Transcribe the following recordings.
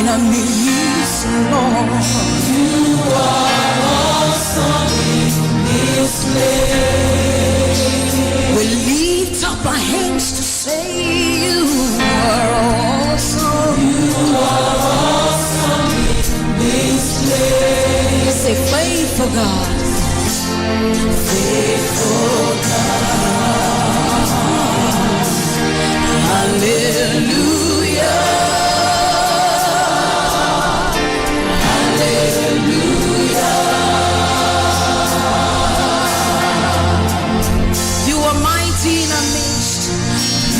enemies, Lord. You are awesome in this place. We lift up our hands to say you are awesome. You are awesome in this place. Say faithful God. Faithful God. Hallelujah. Hallelujah. You are mighty in our midst.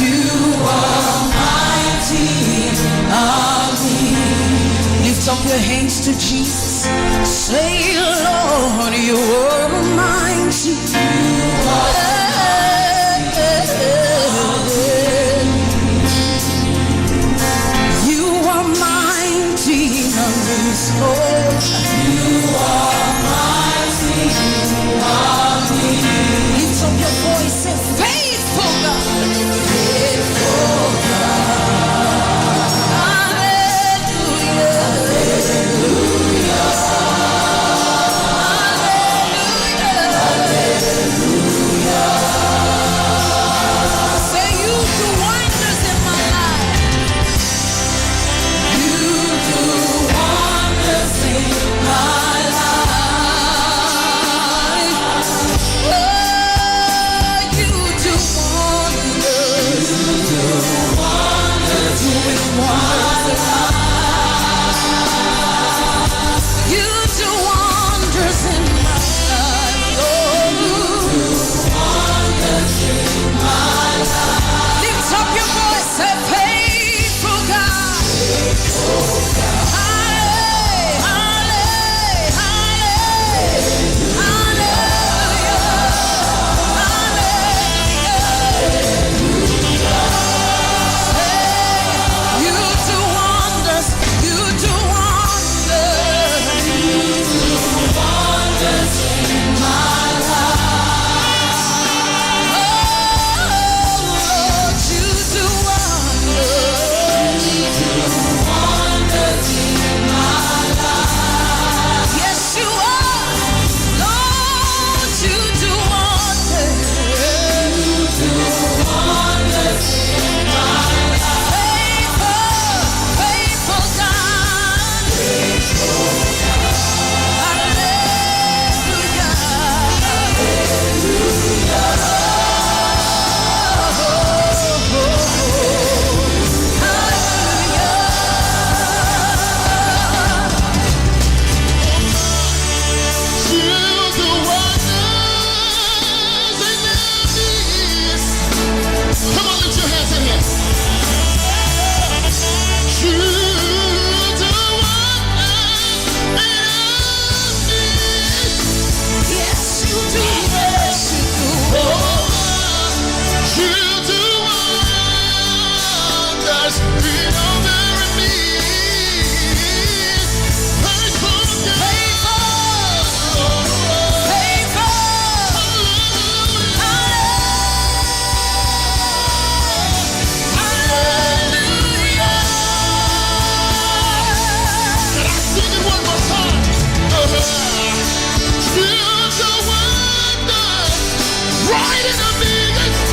You are mighty in our midst. Lift up your hands to Jesus. Say, Lord, you are mighty. You are mighty in our midst, Lord. You are mighty in our midst. Lift up your voice and faithful God. Faithful God. Hallelujah. Hallelujah. Say you do wonders in my life. You do wonders in my life. Oh, you do wonders. You do wonders in my life. You do wonders in my life. Oh, you do wonders in my life. Lift up your voice, say faithful God. Faithful God. Hallelujah. Hallelujah. Hallelujah. You do wonders. You do wonders. You do wonders in my life. Oh, Lord, you do wonders. You do wonders in my life. Yes, you are. Lord, you do wonders. You do wonders in my life. Faithful, faithful God. Faithful God. Hallelujah. Come on, lift your hands in here. You do wonders in Yes, you do. Yes, you do. you do wonders beyond every need. Faithful God. Faithful. Can I sing it one more time? You do wonders right in the midst.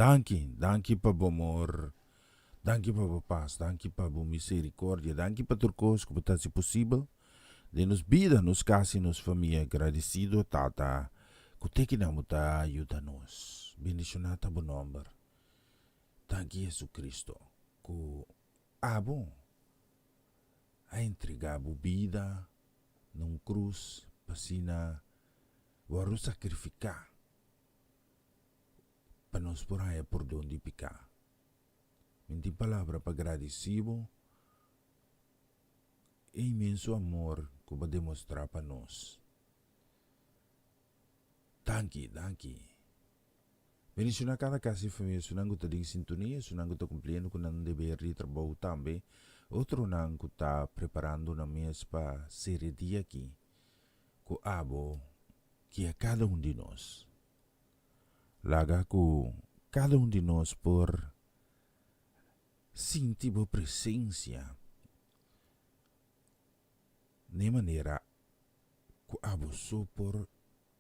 Danki pa bomor. Danki pa paz, danki pa bo misericordia, danki pa turcos como tá se possível. De nos vida, nos casa e nos família, agradecido, tata. Kute que não tá ajuda-nos. Bendicionata bo nombre. Danki Jesus Cristo. Ku abo. A entregar bo vida num cruz, pasina, waru sacrificar. Para nos por aí por onde picar. Minti palavra para agradecido e imenso amor que vai demonstrar para nós. Danke. Bendicionar cada casa e família, sunang ko em sintonia, sunang ko cumprindo com ang dever de trabalho também. Outro nang ko tá preparando na mesa para série dia aqui. Ko abo que a cada de nós. Laga ko cada de nós por sentir a presença de maneira que abusou por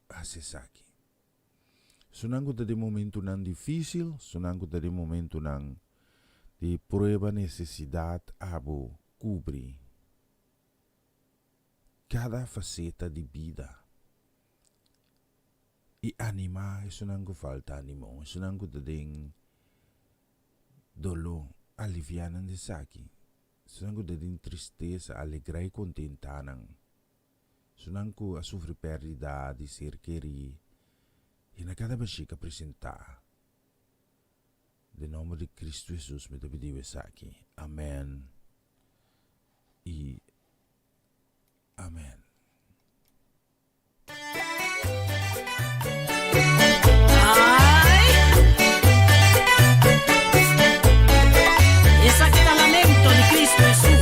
acessar aqui. Sunang de momento não difícil, sunang de momento não de prueba necessidade abo cobrir cada faceta de vida. E animar, sunang falta animo, sunang de dolor alivianan de saki. Sunang de tristeza, alegria e contentanang. Sunang a sofrer perdida de ser querido. E na cada bexiga apresentar. De nome de Cristo Jesus me pediu aqui. Amém. E amém. Lamento de Cristo Jesús.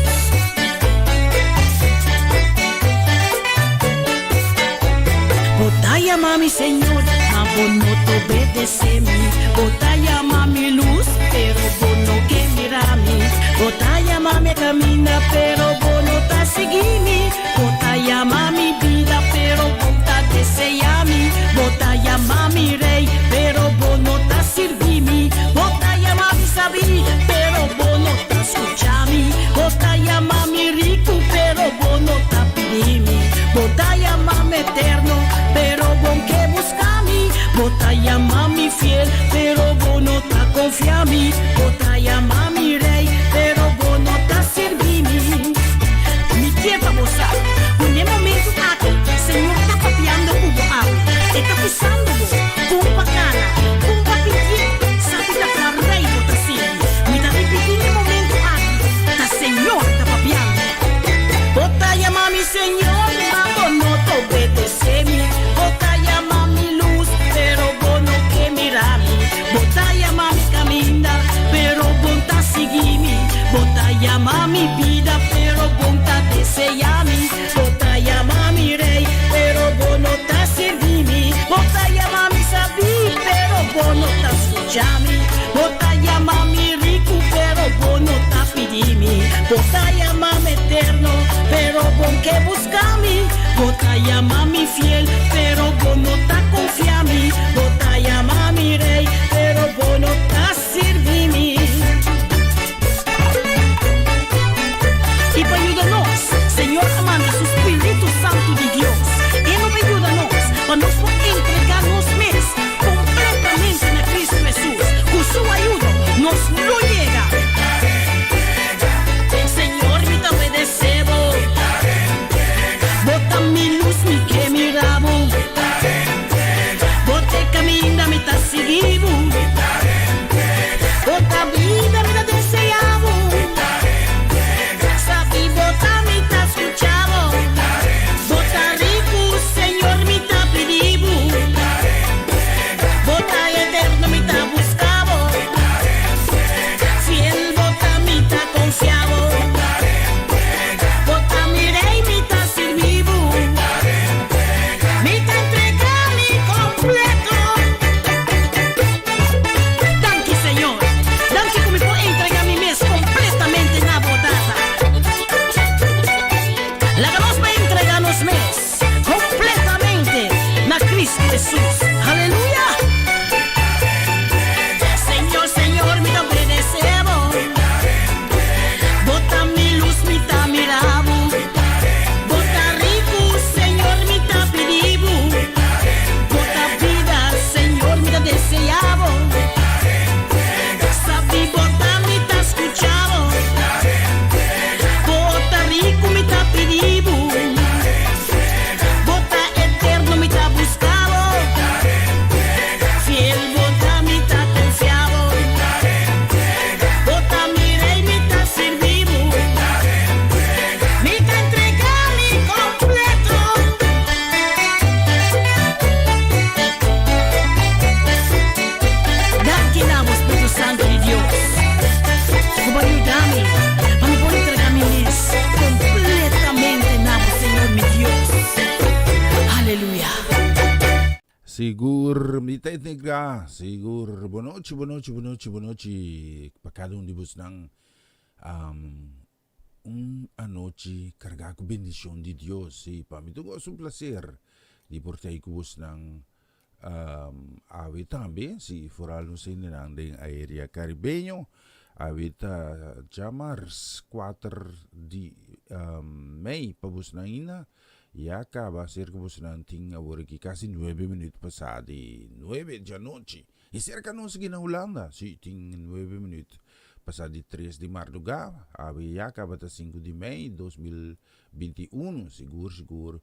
Botaya mami Señor, ma vos no te obedecemi. Botaya mami luz, pero vos no que mirami. Botaya mami camina, pero vos no te seguimi. Botaya mami vida, pero vos te deseami. Botaya mami rey, pero vos no te sirvimi. Botaya mami sabí, pero vos no te escuchami. Botaya mami rico, pero vos no te pedimi. Botaya mami eterno, pero vos que buscami. Botaya mami fiel, pero vos no te confiami. Botaya mami rey, pero vos no te sirvimi. Mi tiempo vos sabe, en el momento aqui, Senhor está papiando com o água. Está pisando com um bacana, com um papitinho. Sabe da pra rei do Tacílio. Me dá repetindo no momento aqui, tá Senhor está papiando. Botaya mami Senhor, mas no te obedecemi. Botaya mami luz, pero vos no que mirami. Botaya mami camina, pero vos te seguimi. Botaya mami vida, pero vos te deseami. Botaya mami rei, pero vos no te servimi. Botaya mami sabí, pero vos no te escuchami. Botaya mami rico, pero vos no te pedimi. Botaya mami eterno, pero vos que buscami. Botaya mami fiel, pero vos no te confiami. Botaya mami rey, pero vos no te servimi. Y para ayudarnos, Señor, manda su Espíritu Santo de Dios. Y nos ayuda-nos para nos entregarnos mes completamente na Cristo Jesús. Con su ayuda nos lo llega. Señor, me te obedecebo. Bota mi luz, mi que mirabo. Bote camina, me te seguido. Bota vida, me te deseabo. Sabe, bota me te escuchado. Bota rico, Señor, me te pedido. Bota eterno, me te buscado. Fiel, bota me te confiado. Bota mi rey, me te servido. Me te entregami completo. Danke, Señor. Danke como puedo entregar mi mes completamente na bodada. Láganos para entregarnos mes completamente na Cristo Jesús. Aleluya. Sigur, mitay ka. Sigur, bonochi. Pagkadong dibus ng anoche carga com bendición de Dios. Y para mí todo es un placer. Di portay kubus ng awit también, si foral no sa inang ding area caribeño. Awit Jamars 4 de May, pabus na ina. Ya acaba cerca ng ting awuriki kasi 9 minutos pasadi 9 de noche. Y cerca no sige na Holanda, si ting 9 minutos pasadi 3 de madrugada. Abi ya acaba ta 5 de May 2021, seguro.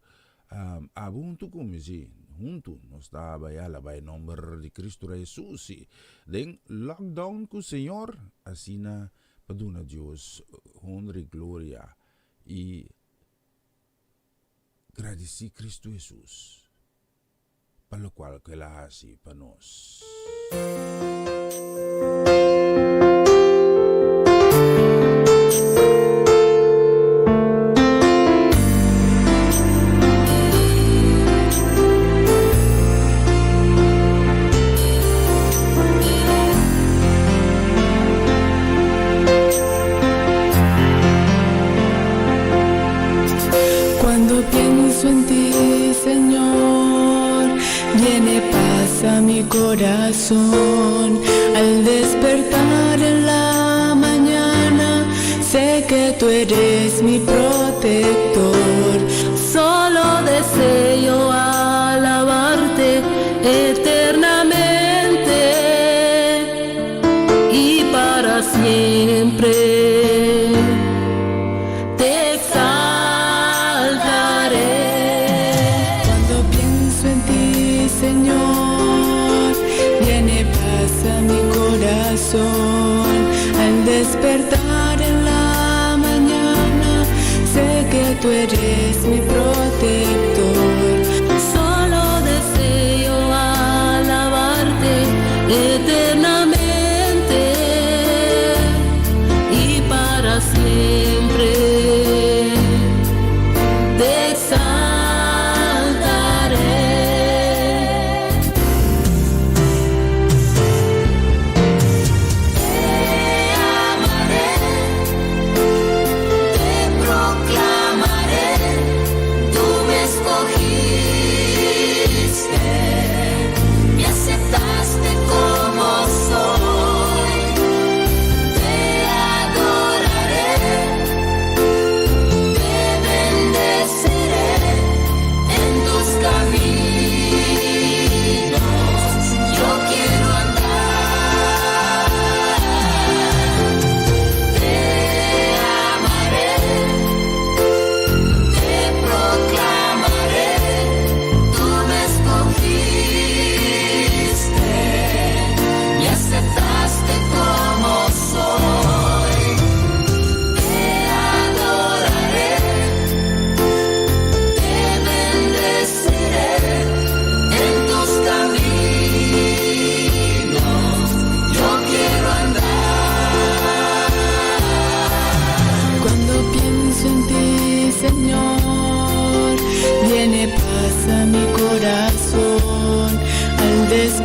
Abunto como si junto nos estaba ya la by nombre de Cristo Jesus. Si den lockdown ko Señor, así na paduna Dios honra y gloria y agradeci Cristo Jesus, para lo cual que la hace para nos. Cuando pienso en ti, Señor, viene paz a mi corazón. Al despertar en la mañana, sé que tú eres mi protector. Solo deseo alabarte eternamente y para siempre. Al despertar en la mañana, sé que tú eres mi protector. Solo deseo alabarte eternamente y para siempre. Te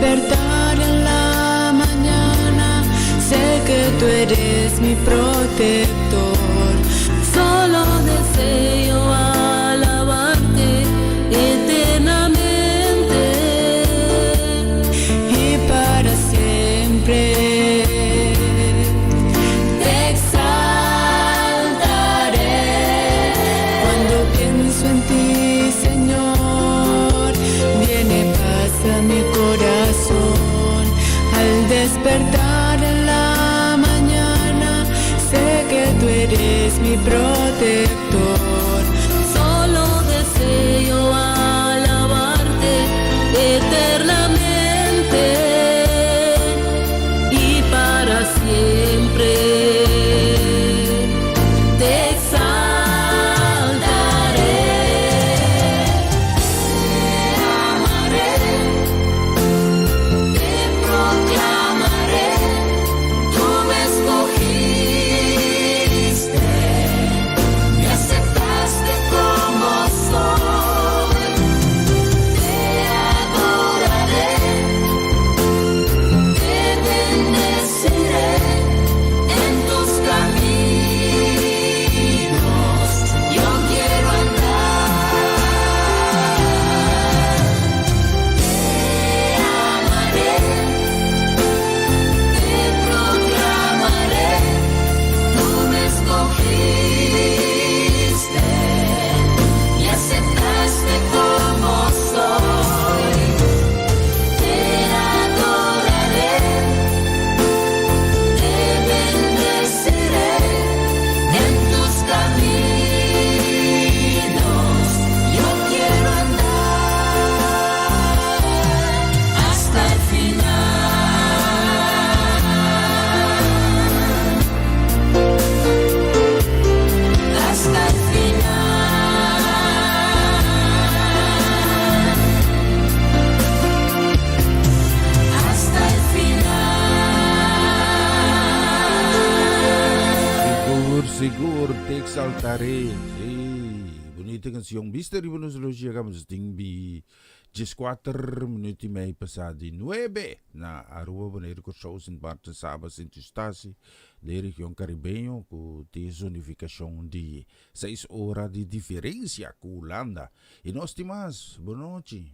despertar en la mañana, sé que tú eres mi protector. Solo deseo alabarte eternamente y para siempre. Te exaltaré cuando pienso en ti, Señor. Viene paz a mi corazón. Al despertar en la mañana, sé que tú eres Pare, bonita canción. Mister, buenos días, llegamos a 4 minutos y medio pasado 9 na Aruba, wanneer ik shows in Barton Sabas in Tustasi, de região caribenho, com desunificação de 6 horas de diferença com Holanda. E nós temos, boa noite.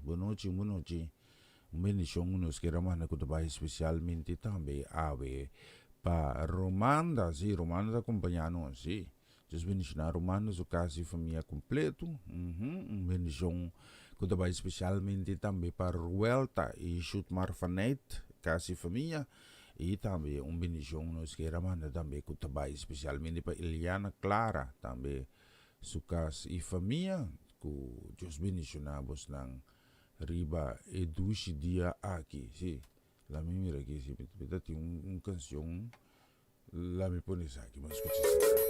Bendição nos que ramana com trabalho especialmente também ave para Romanda, sim, Romanda acompanhando, sim. Just bendição Romanda, o caso família completo. Bendição com trabalho especialmente também para Ruelta e Chutmar Fanet, caso família. E também bendição nos que ramana também com trabalho especialmente para Eliana Clara, também su caso e família, com just bendicionamos nang Riba Edushi dia aqui, sim. Lá me mira aqui, sim. Tem canção. Lá me põe isso aqui, mas escute isso.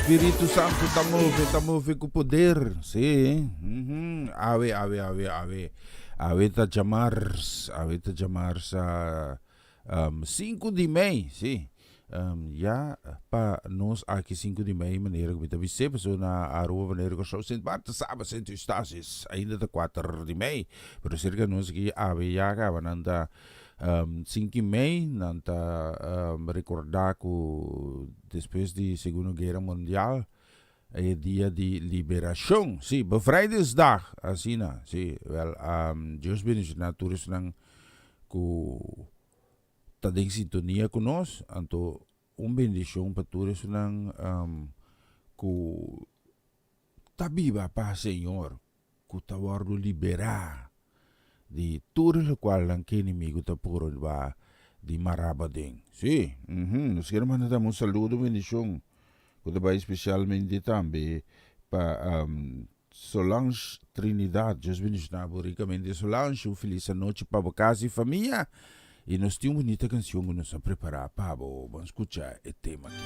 Espírito Santo move com poder, sim. Ave tá chamar sa 5 de May, sim. Ja, pa nos aqui 5 de Mei, meneer, ik weet niet, so na araw, wanneer ko show, Sint Marta, Sabas, Sint Eustatius, ainda de 4 de Mei, pero cerca nos aqui, ave, yaga, wananda, 5 de Mei, nanta, recordar que depois de Segunda Guerra Mundial, é dia de liberação, sim, bevrijdingsdag, assim, sim, wel, Deus bendiga na toerist nang, ku, tá em sintonia conosco, então bendição para todos nang ku tá viva para Senhor, ku tá wardo liberar de tudo o qual ang inimigo tá puro de marabading. Sim, nós queremos mandar um saludo, bendição, que também especialmente também para Solange Trinidad, Deus bendiga ricamente Solange, feliz noite para casa e família. E nós temos uma bonita canção que nós vamos preparar para vamos escutar o tema aqui.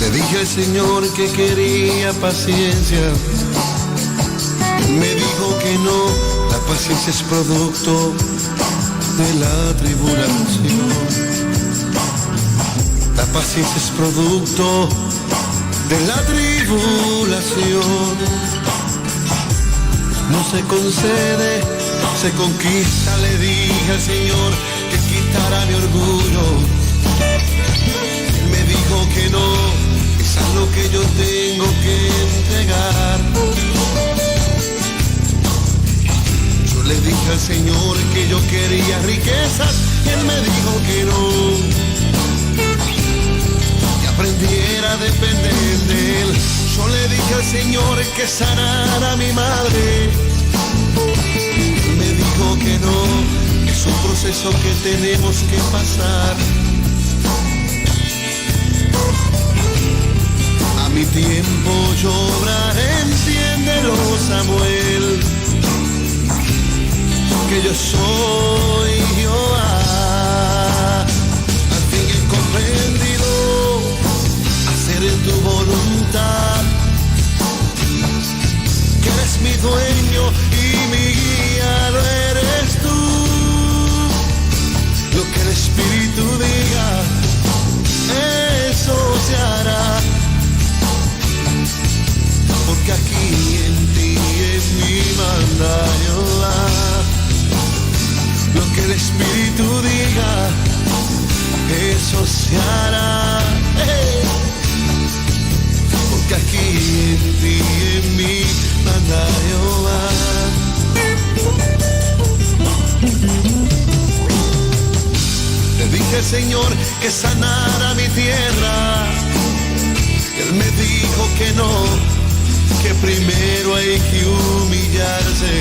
Le dije al Señor que quería paciencia. Me dijo que no, la paciencia es producto de la tribulación. La paciencia es producto de la tribulación. No se concede, se conquista. Le dije al Señor que quitara mi orgullo. Él me dijo que no, es algo que yo tengo que entregar. Le dije al Señor que yo quería riquezas y Él me dijo que no, que aprendiera a depender de Él. Yo le dije al Señor que sanara a mi madre. Él me dijo que no, es un proceso que tenemos que pasar. A mi tiempo yo obraré, entiéndelo, Samuel, que yo soy Jehová. Al fin he comprendido hacer tu voluntad, que eres mi dueño y mi guía, lo eres tú. Lo que el Espíritu diga, eso se hará. Porque aquí en ti, en mí manda Jehová. Lo que el Espíritu diga, eso se hará. Porque aquí en ti, en mí, manda Jehová. Le dije al Señor que sanara mi tierra. Él me dijo que no, que primero hay que humillarse.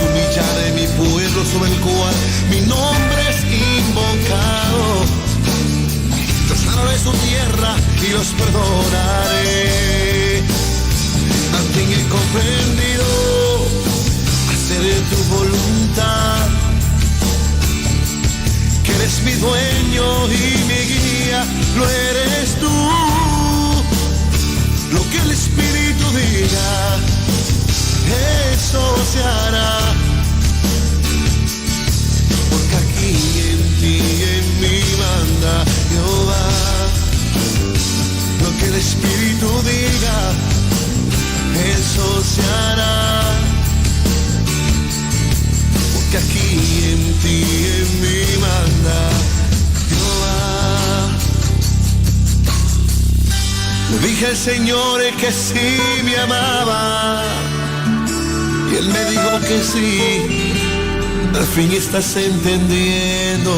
Humillaré mi pueblo sobre el cual mi nombre es invocado. Yo sanaré su tierra y los perdonaré. Al fin he comprendido hacer tu voluntad, que eres mi dueño y mi guía, lo eres tú. Lo que el Espíritu diga, eso se hará. Porque aquí en ti, en mí manda Jehová. Lo que el Espíritu diga, eso se hará. Porque aquí en ti, en mí manda Jehová. Le dije al Señor que sí me amaba. Y Él me dijo que sí, al fin estás entendiendo.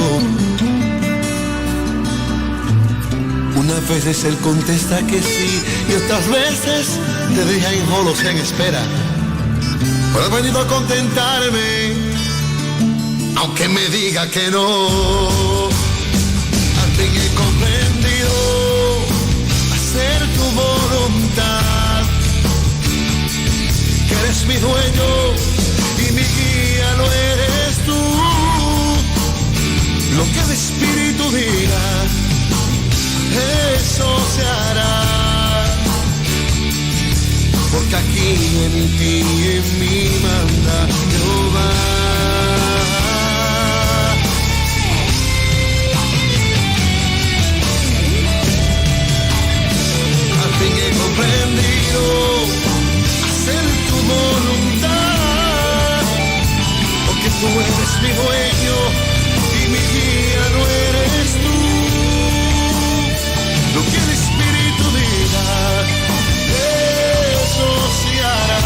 Unas veces Él contesta que sí y otras veces te deja en jolos en espera. Pero he venido a contentarme, aunque me diga que no. Al fin he comprendido hacer tu voluntad, que eres mi dueño mi guía lo eres tú. Lo que el Espíritu diga, eso se hará. Porque aquí en ti y en mí manda Jehová. Al fin he comprendido hacer tu voluntad, porque tú eres mi dueño y mi guía no eres tú. Lo que el Espíritu diga, eso se hará.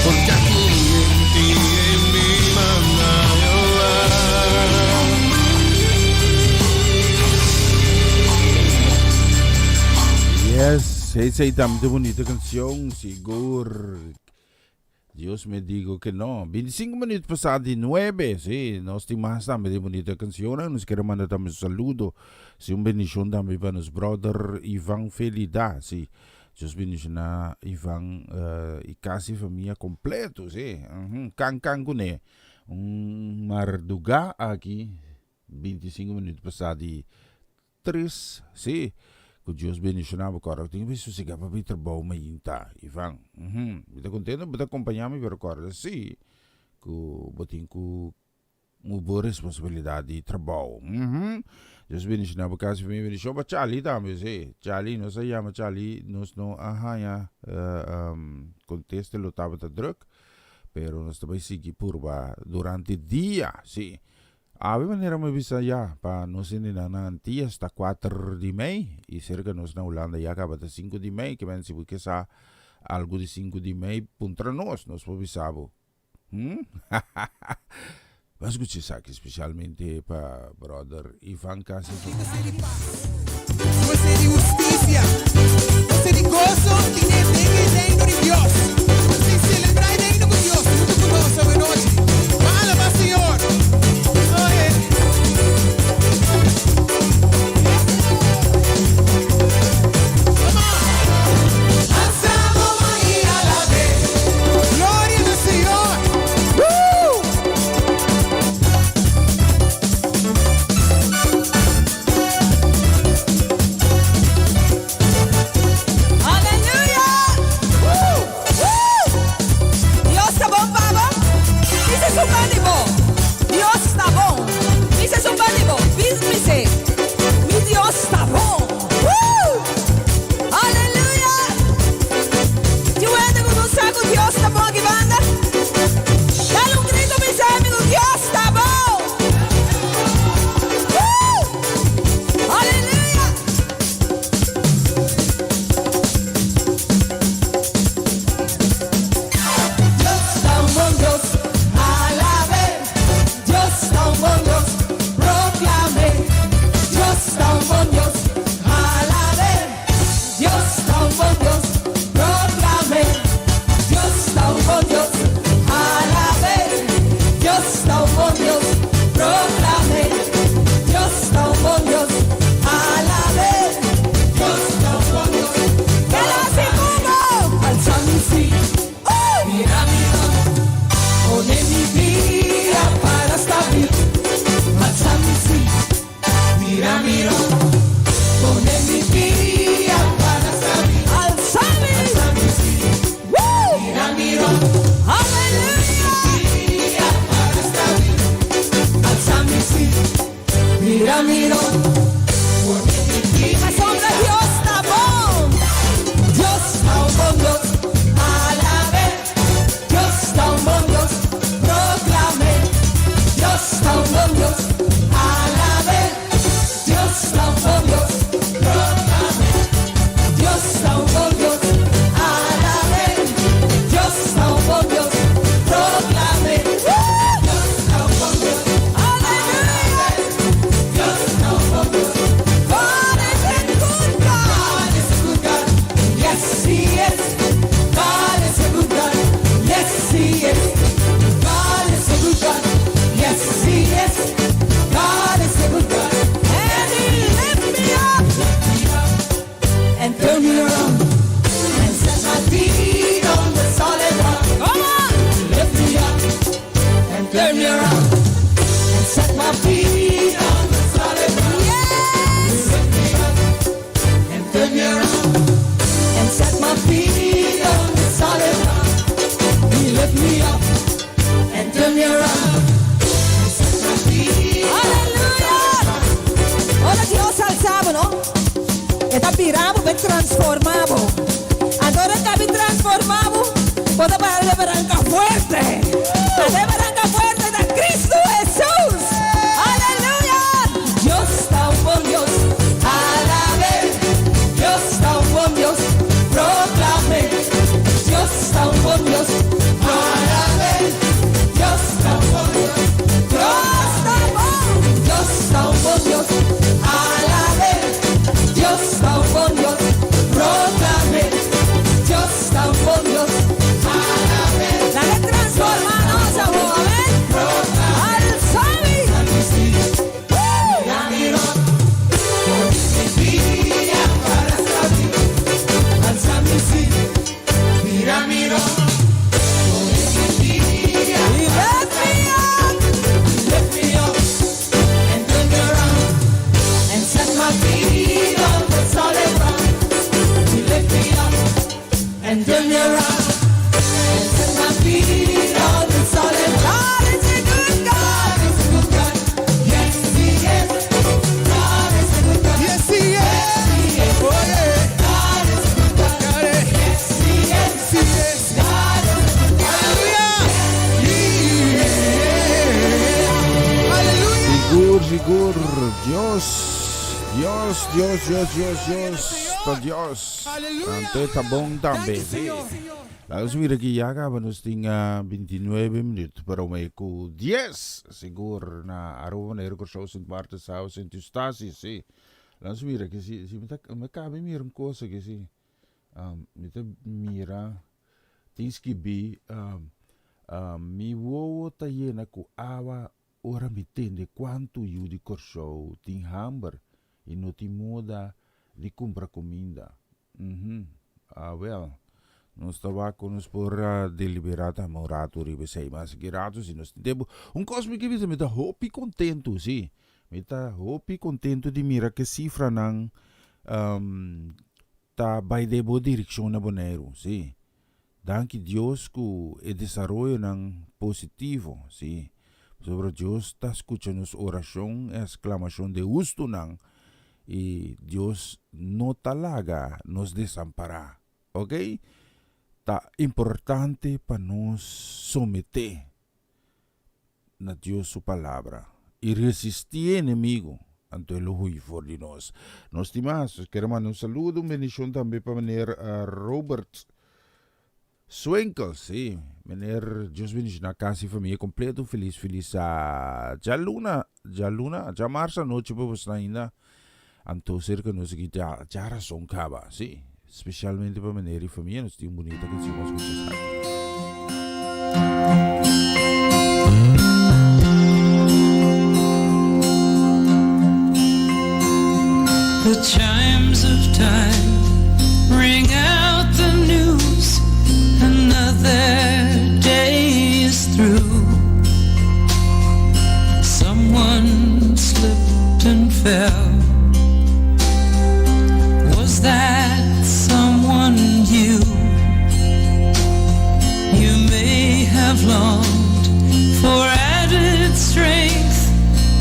Porque aquí en ti y en mí manda Jehová. Yes, esa es tan bonita canción, seguro. Dios me digo que no. 25 minutos pasados de 9, sí, nos estimamos también de bonita canción. Nos queremos mandar también un saludo. Sí, un bendición también para nuestro brother Ivan Felida, sí. Dios bendición a Ivan y casi familia completo, sí. Can Gune. Un marduga aquí, 25 minutos pasados de 3, sí. Que Deus bendicionava agora. Tem que ver se você quer para vir trabalhar mainta, Ivan. Está contente? Está acompanhando me agora? Sim. Que botem com uma boa responsabilidade de trabalho. Deus bendicionava caso me bendicionou para Charlie também, sim. Charlie, nós chamamos Charlie, nós não conteste lo estava tá druk, pero nós também seguir por durante o dia, sim. Ave maneira me bisa ya pa nos nanti hasta 4 de Mei e cerca nos na Holanda ya acaba de 5 de Mei que men se porque sa algo de 5 de Mei contra nos pobisabo. Mas escuche saque especialmente pa brother Ivan Casi. Você de justiça, você de gozo, tem reino de Deus. Você celebrar o reino de Deus, junto conosco essa noite. Fala para o Senhor. Hallelujah. Date palanca fuerte. Date palanca fuerte de Cristo Jesús. Aleluya. Dios está un buen Dios. Alabe. Dios está un buen Dios. Proclame. Dios está un buen Dios. Alabe. Dios está un buen Dios. Dios está un buen Dios. Alabe. Dios está un buen Dios. Proclame. Dios está un buen Dios. Alabe. La letra transforma, no se mueve. Al sabi. Mira, mira. Lift me up and turn me around and set my feet on the solid ground. You lift me up and turn me around and set my feet on the solid ground. God is a good God. God is a good God. Yes, He is. God is a good God. Yes, He is. Oh, yeah. God is a good God. Got it. Yes, He is. Yes, He is. God is a good God. Hallelujah. Yeah. Hallelujah. Sigur, Dios, pa Dios. Hallelujah. Ante tabong Thank tambe. you, Señor. Lalu mira que ya acabamos tinga 29 minutos para may ku 10 sigur na araw na ko show sa parte sa house in Tustasi si. Lalu mira que si makabi mirang cosa que si mita mira things ki be mi wo taye na ku awa ora mitende quanto io di show ting hamber ino ti moda di compra comida. Well, nós tabacos por deliberata moratori besei mas girato se nós tempo costo que me tá hopi contento sim me tá hopi contento de mira que cifra nang tá by de boa direção na boneiro sim danke Deus que o desenvolvimento nang positivo sim sobre Deus tá escutando nossa oração exclamação de justo nang e Deus não talaga nos desamparar, ok? Tá importante para nós someter na Deus sua palavra e resistir inimigo ante o ruim for de nós. Nós temos, quero mandar saludo, bendição também para meneer Robert Swenkel, sim. Meneer, Deus bendice na casa e família completo, feliz a Jaluna, Jamarsa noite para você ainda. Anto cerca nos kita cara son kaba, sim. Especialmente para meneer e família, nós temos bonita que se nós gostamos aqui. The chimes of time ring out the news. Another day is through. Someone slipped and fell. Was that someone you? You may have longed for added strength,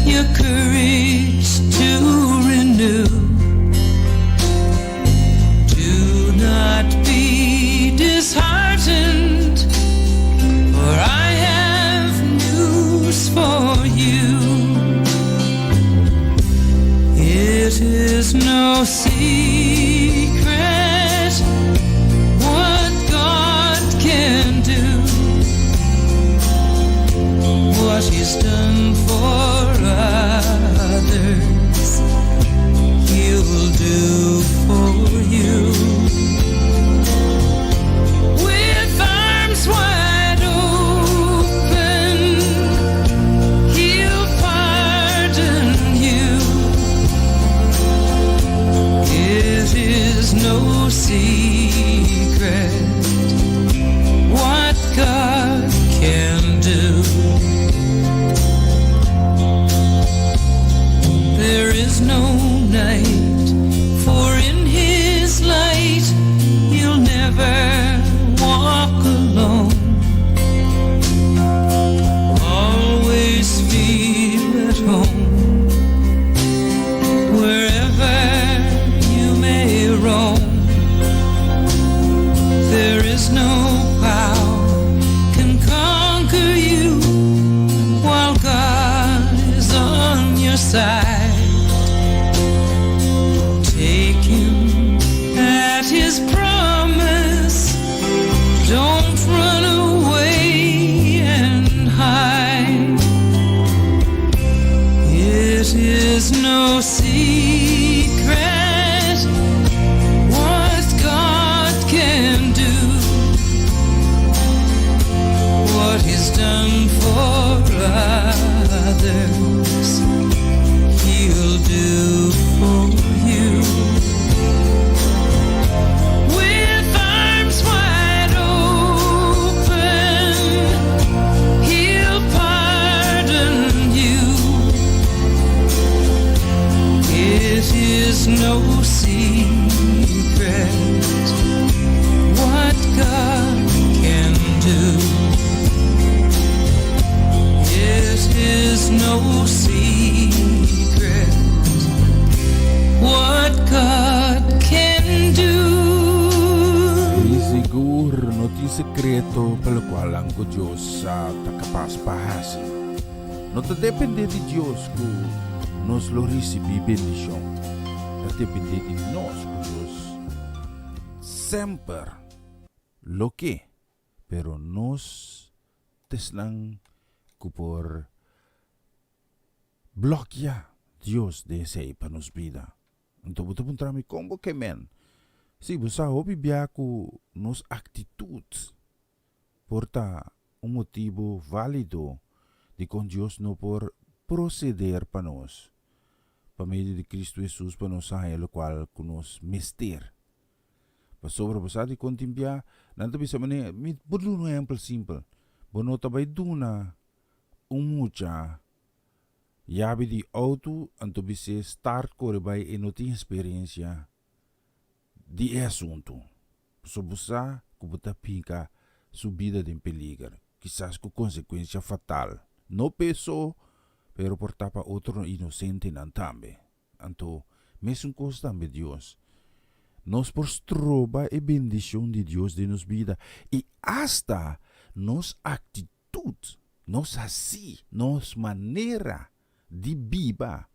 your courage to renew. Do not be disheartened, for I have news for you. It is no secret what God can do, what He's done for others, He'll do for you. With arms wide open, He'll pardon you. It is no secret what God can do. There is no night, for in His light you'll never walk alone. Always feel at home wherever you may roam. There is no power Sigur, no tem secreto pelo qual ang Diyos sa takapaspahasin. No te depende de Diyos que nos lo recibi bendición. Te depende de nos que Diyos sempre lo que, pero nos teslang kupor bloquea Dios de ese para nos vida. Então, buta pun trami combo que men. Si busa hobi biaku nos actitudes porta un motivo válido de con Dios no por proceder para nos. Para meio de Cristo Jesus para nos sair lo qual nos mister. Para sobre busa de contimbia, nanto bisa mane mit budlu no exemplo simple. Bono tabay duna mucha yabi di auto anto bisa start ko rebay enoti experiência di assunto. So busa kubuta pinka subida de peligro, quizás com consequência fatal. No peso, pero por tapa outro inocente nan tambe. Anto, mesmo coisa tambe Deus. Nos por stroba e bendição de Deus de nos vida e hasta nos atitude, nos assim, nos maneira de viva.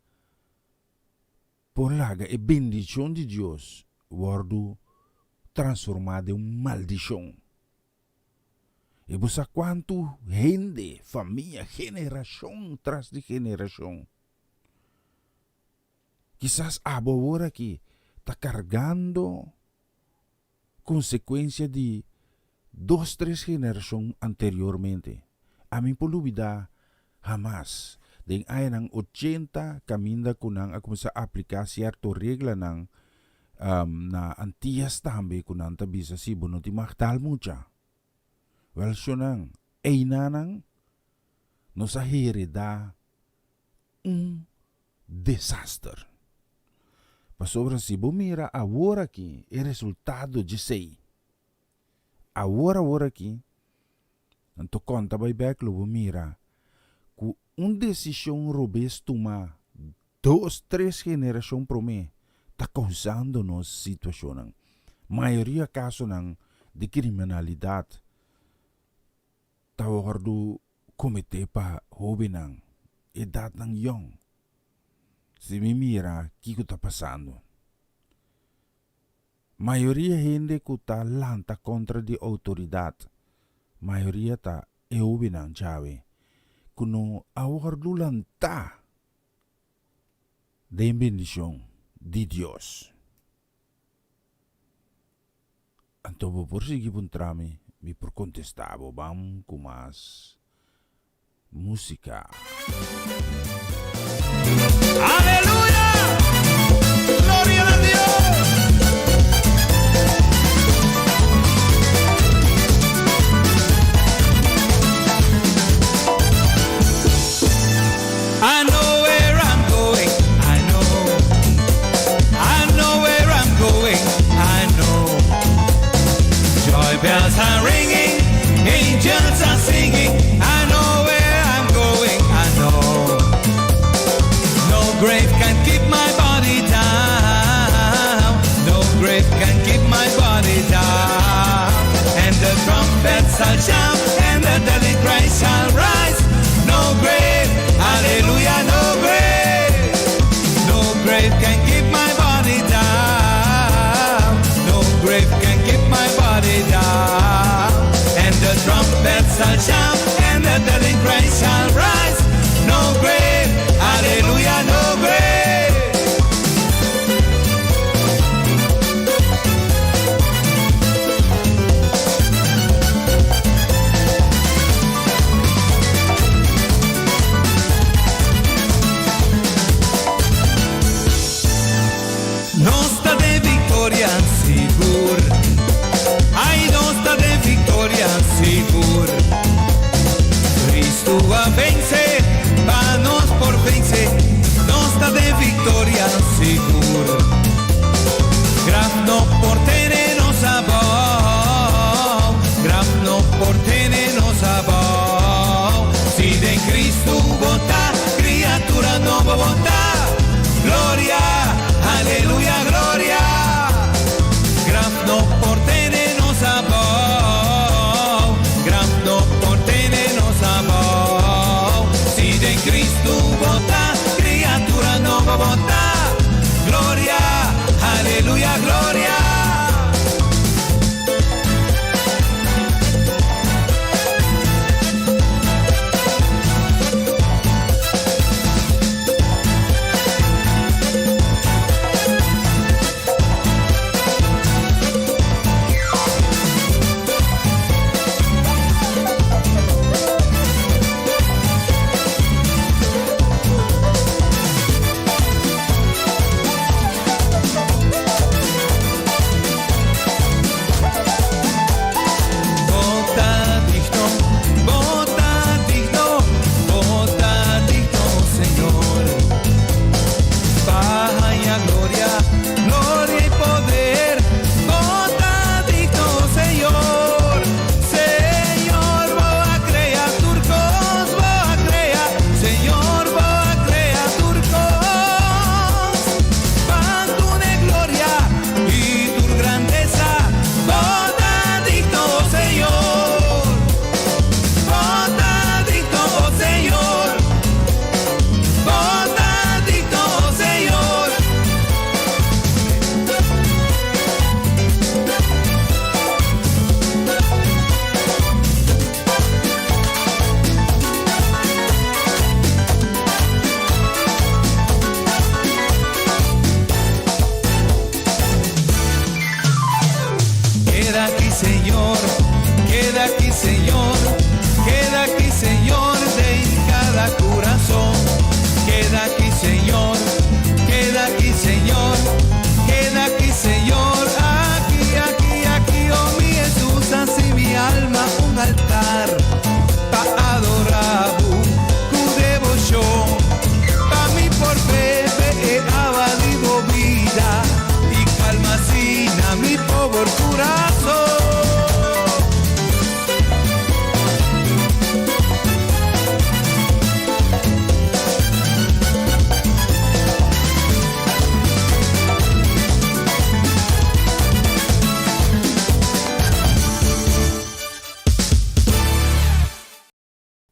Por laga e bendição de Deus wordo transformado em maldição. E busa quanto gente, família, geração tras de geração. Quizás abo agora que está cargando consequência de 2-3 gerações anteriormente. A mim por dúvida, jamás. Den ay ng 80 kaminda kunang ako sa aplicar cierto regla ng na antias tambe kunan tabi sa sibo no ti maktal mucha. Well, so nang, ay nanang, no sa hereda, disaster. Pasobra si bumira agora aqui, e resultado de sei. Agora aqui, anto conta bay back lo bumira, ku decisão robes tuma 2-3 geração pro me, está causando-nos situação. Maioria caso de criminalidade tawardo comete pa hobi ng edad ng young. Si mimira, kiko ta pasando. Maioria hindi ko ta lanta kontra di autoridad. Maioria ta hobi ng chawe. Kuno awardo lanta de bendición de Dios. Anto por sige pun trami, mi por contestavo bam kumas música. Aleluya, gloria a Dios. I know where I'm going, I know where I'm going, I know. Joy bells are ringing, angels are singing, I know where I'm going, I know. No grave can keep my body down, no grave can keep my body down. And the trumpets shall shout, and the deadly cry shall rise. No grave, hallelujah, no grave. No grave can keep my body down. No grave can keep my body down. And the trumpets shall shout, and the deadly cry shall rise. No grave, hallelujah, no grave. Nostra de victoria sigur. Ai, nostra de victoria sigur. Cristo a vence, pa nos por vence. Nostra de victoria sigur. Graf no por tenernos a vos. Graf no por tenernos a vos. Si de Cristo vota, criatura no vota. Gloria, aleluya, gloria. Graf no por tenernos a vos.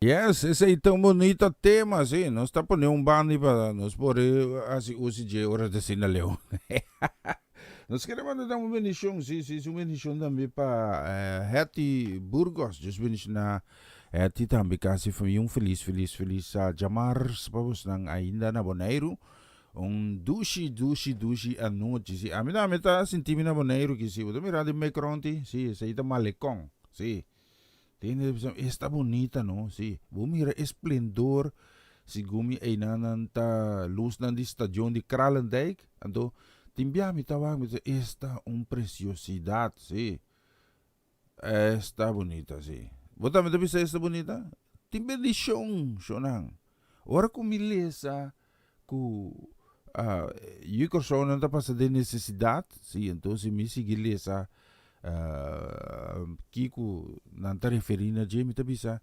Yes, esse é tão bonito tema, sim. Nós está ponendo um bando para nós poder assim hoje de hora de sinaleu. Nós queremos dar uma bendição, sim, uma bendição também para Hattie Burgos, just bendição na Hattie também kasi família feliz sa jamar para vos nang ainda na Bonaire. Dushi a noite, sim. A mim tá sentindo na Bonaire que sim, eu mirando me cronti, sim, sei tá malecão, sim. Está bonita, no? Sí. Mira esplendor. Si gumi ay nananta luz ng di stadion di Kralendijk. Anto, timbiami tawag. Esta preciosidad, sí. Está bonita, sí. Bota me sa esta bonita? Timbedisyon, syonang. Ora kumilesa ku yung korsonan ta pa sa de necesidad, sí. Entonces, mi sigilesa Kiko nanta referina Jamie tabisa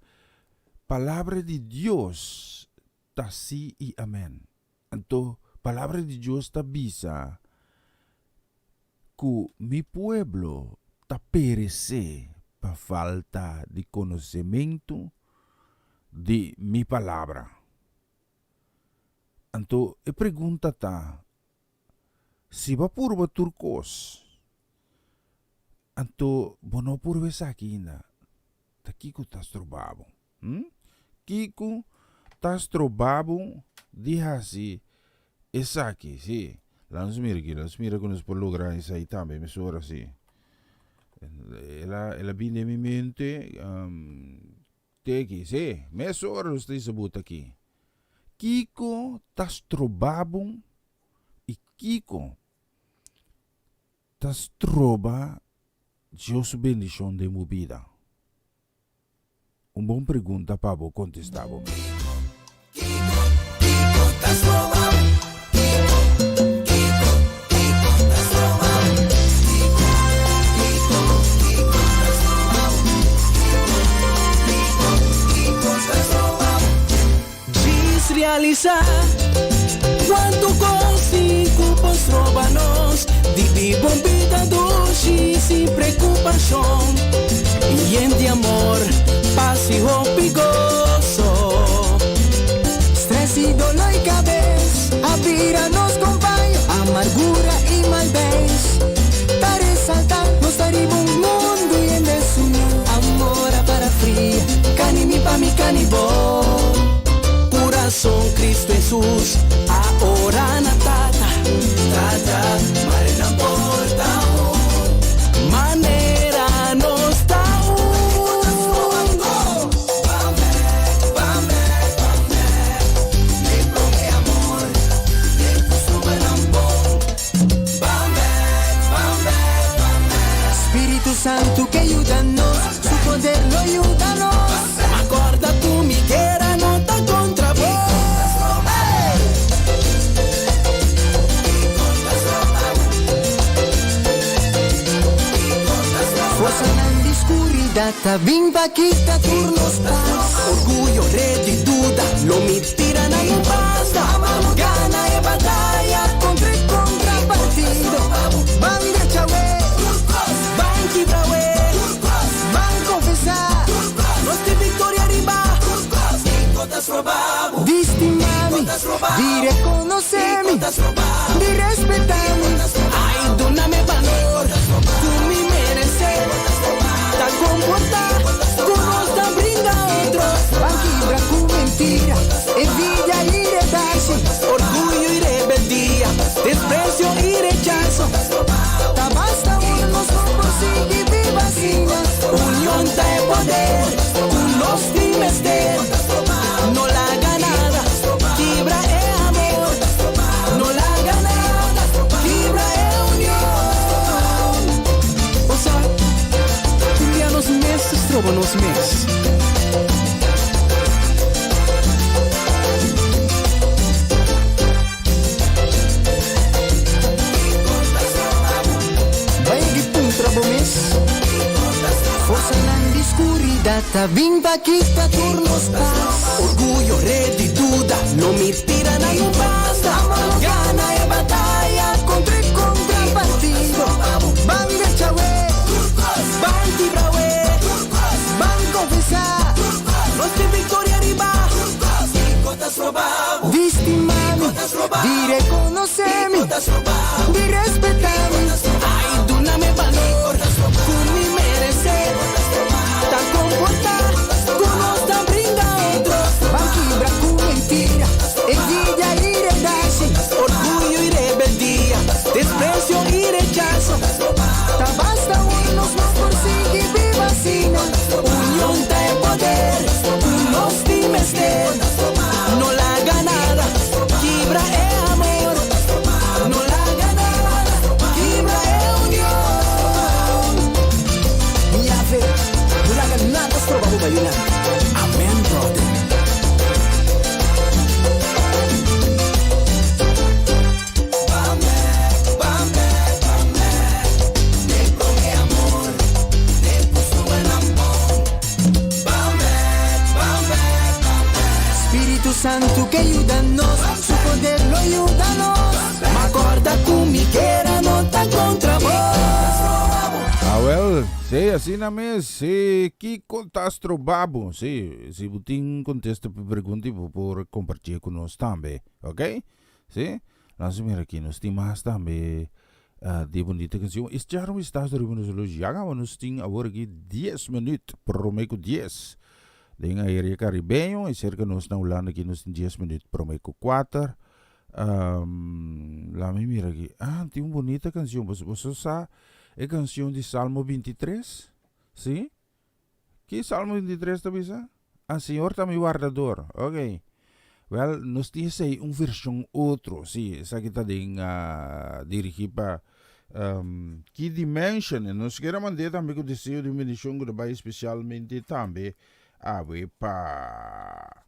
palavra de Dios ta sí y amén. Anto palabra de Dios tabisa que mi pueblo ta perece pa falta de conocimiento de mi palabra. Anto e pergunta ta si va purba turcos anto bono purve sakina ta Kiko tas trobabo. Kiko tas trobabo dihasi esaki, si. Lanz mira con por lograr esa y también me sora si. Ela bine mi mente teki, si. Me sora lo stai sabut aqui. Kiko tas trobabo e Kiko tas troba Dios bendición de mi vida. Bom pergunta para vos contestar. Diz realizar quanto consigo pois rouba-nos de bombita doce sem preocupação e em amor paz e gozo estresse e dolor e cabeça a vida nos acompanha amargura e maldez para ressaltar nos daria um mundo e em desunião amor para fria canimi pa mi canibol coração Cristo Jesus ahora na tata mare na porta maneira nos dá Espírito Santo que ajuda-nos su poder lo ajuda-nos acorda tu migueira não tá contra vós força na escuridão tá vindo aqui tá turnos paz orgulho rede duda lo me tira na não basta gana e batalha contra partido banda chaué banchi braue ban confessar nós tem vitória riba Disti mami di reconocermi di respettarmi ai donami valor tu mi mereces da comportar con nos da brinda otro banquibra con mentira envidia y redarse orgullo y rebeldía desprecio y rechazo ta basta unos pocos y viva sina unión da poder unos trimester no la haga nada fibra es amor no la haga nada fibra es unión o sea queria nos meses trobo nos meses vai de pum trobo mes força na escuridão tá vindo aqui tá turnos paz orgulho rede duda não me tira na não basta gana e batalha contra partido banda chaué banti braue ban confessar nós tem vitória di reconocermi, di rispettarmi. Ai, donami valore, tu mi merece. Ta comportar, tu non sta brinda otro. Banquibra con mentira, envidia y redaci, orgullo y rebeldía, desprecio y rechazo. Ta basta unos no consigue viva sino. Unión de poder, unos dimester. No la haga nada, quibra es amor. No la haga nada, quibra es unión. Ya ve, no la haga nada, es probable bayunar. Amén, brother. Espíritu Santo que ayúdanos, su poder lo ayúdanos. Me acorda con mi quiera no tan contra vos. Ah, well, sí, así na mes, sí, que contastro babo, sí, se butin contesta per pergunti por compartir con nós também, ok? Sí, nós mira aqui, nós temos mais também de bonita canção. Este já não está sobre nós hoje, já nós temos agora aqui 10 minutos, prometo 10. Dengan area Caribenho, e cerca nós na Holanda aqui nós temos 10 minutos, prometo 4. Lá me mira aqui, tem uma bonita canção, você sabe? É canção de Salmo 23, sim? Que Salmo 23 tá bisa? Senhor tá meu guardador, ok. Well, nós temos aí uma versão outro, sim, essa aqui tá dirigida para que dimension, nós queremos mandar também com o desejo de bendição que vai especialmente também para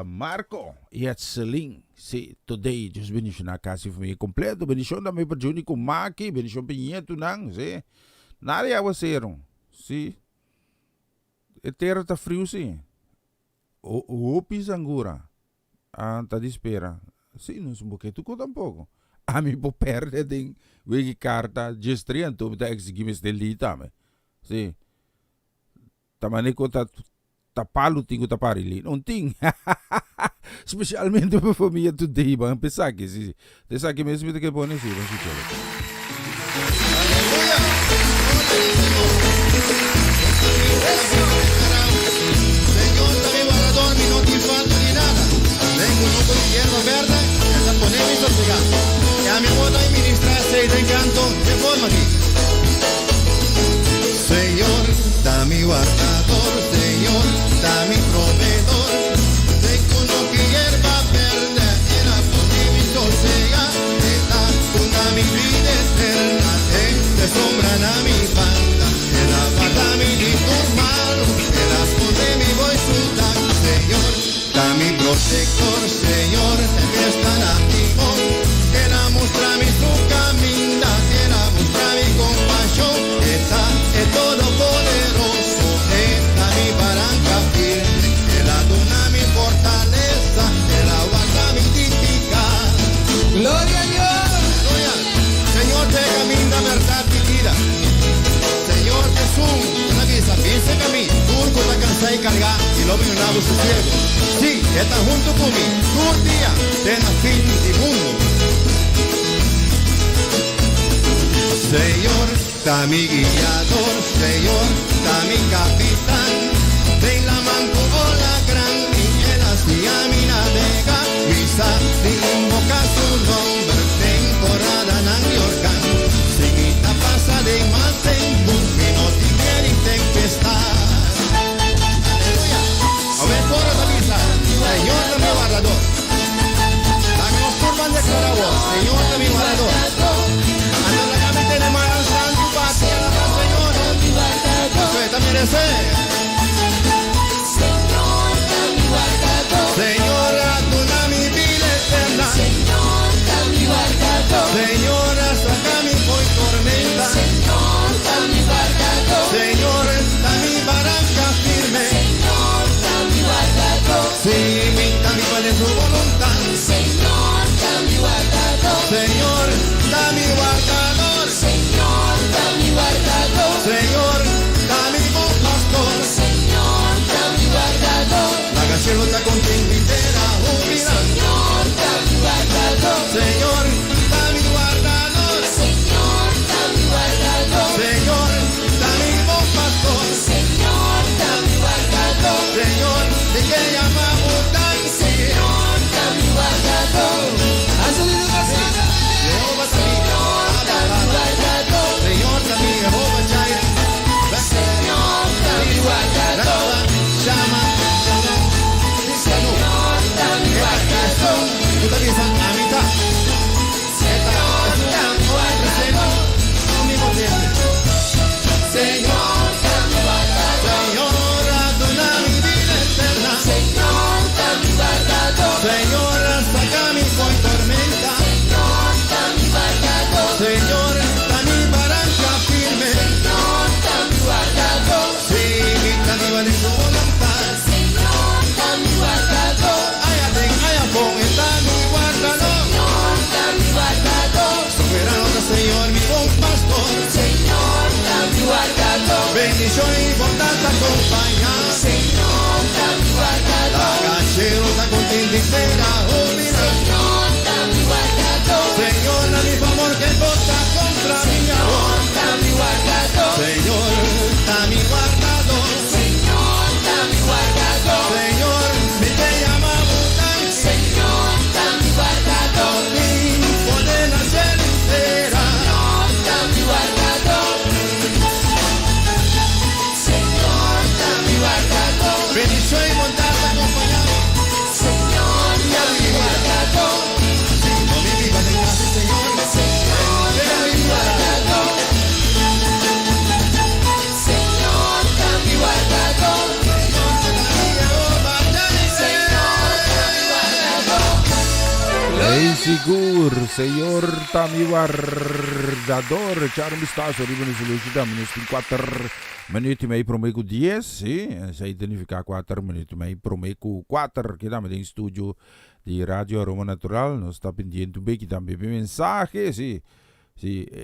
Marco e a Celine, sim, today, Deus bendição a casa e família completa, bendição também para Juni com Maki, bendição para Nieto, não, sim, nada a você, sim, a terra tá frio, sim, o pisangura, tá de espera, sim, não se boquei tu tampouco, a mim por perder tem wegi carta, gestrian, tu tá exigimos dele também, sim, tamane ko tapalo tingo taparili, não tem, especialmente para a família today, bang pensar que sim, pensar que mesmo que pone sim, vamos ver. Señor, dame guardador, mi no te falta ni nada. Vengo no con hierba verde, esa poner mi sosegado. Ya mi boda y ministraste y te encanto de forma aquí. Señor, da mi guardador, Señor, da mi proveedor. Vengo no con hierba verde, en la poner mi sosegado. Esta una mi vida eterna, te sombran a mi banda. En la guarda mi tus manos, en las de mi voy sudar. Señor, da mi protector, Señor, que es tan activo. Que la muestra mi su camina, que la muestra mi compasión. Esta es todopoderoso, esta mi palanca firme. Que la dona mi fortaleza, que la guarda mi dignificar. Gloria a Dios. Aleluya. Señor, te camina verdad y vida. Señor Jesús, una visa, piensa que a mí, turco está cansado y cargado y lo veo en su cielo. Sí, está junto conmigo, tu día, tenga fin y mundo. Señor, está mi guiador, Señor, está mi capitán. De la manco la gran niñera, si a mi navega, misa, si invoca su nombre, temporada nangiorcan. Seguita pasa de más tiempo, que no tiene tempestad. Aleluya. A ver, por la misa, Señor de mi guardador. La que nos turban de Caragua, Señor de mi guardador. Anda la mente de mano santo, paz y la paz, Señor. Usted también desea. Señor, da mi guardador. Señor, aduna mi vida eterna. Señor, da mi guardador. Señor, saca mi hoy tormenta. Señor, da mi guardador. Señor, da mi barranca firme. Señor, da mi guardador. Si imita mi padre su voluntad. Señor, da mi guardador. Señor, da mi guardador. Señor, da mi guardador. Señor, da mi buen pastor. vivan en su voluntad. Señor, dame guardador. Ayapón está mi guardador. Señor, dame guardador. Soberano del Señor, mi buen pastor. Señor, dame guardador. Bendición y bondad te acompañan. Señor, dame guardador. Agacheros a contendicera, oh mira. Señor, dame guardador. Señor, dame favor que vota contra mi amor. Dame guardador. Señor, dame guardador. Señor, dame guardador. Señor, me te llamamos tan. Señor, dame guardador. Hijo de la entera. Señor, dame guardador. Señor, dame guardador. Bendición y bondad te acompañan. Señor, dame guardador. No me vivas en casa, Señor. Señor, dame guardador. Señor, dame guardador. Hey, sigur, Senyor Tami Guardador, echar un vistazo arriba en solución, menos 4 minutos e meio, prometo 10, sim, se identificar 4 minutos e meio, prometo 4, que dá em estúdio de Rádio Aroma Natural, nós está pendiente um pouco também de mensagem, sim,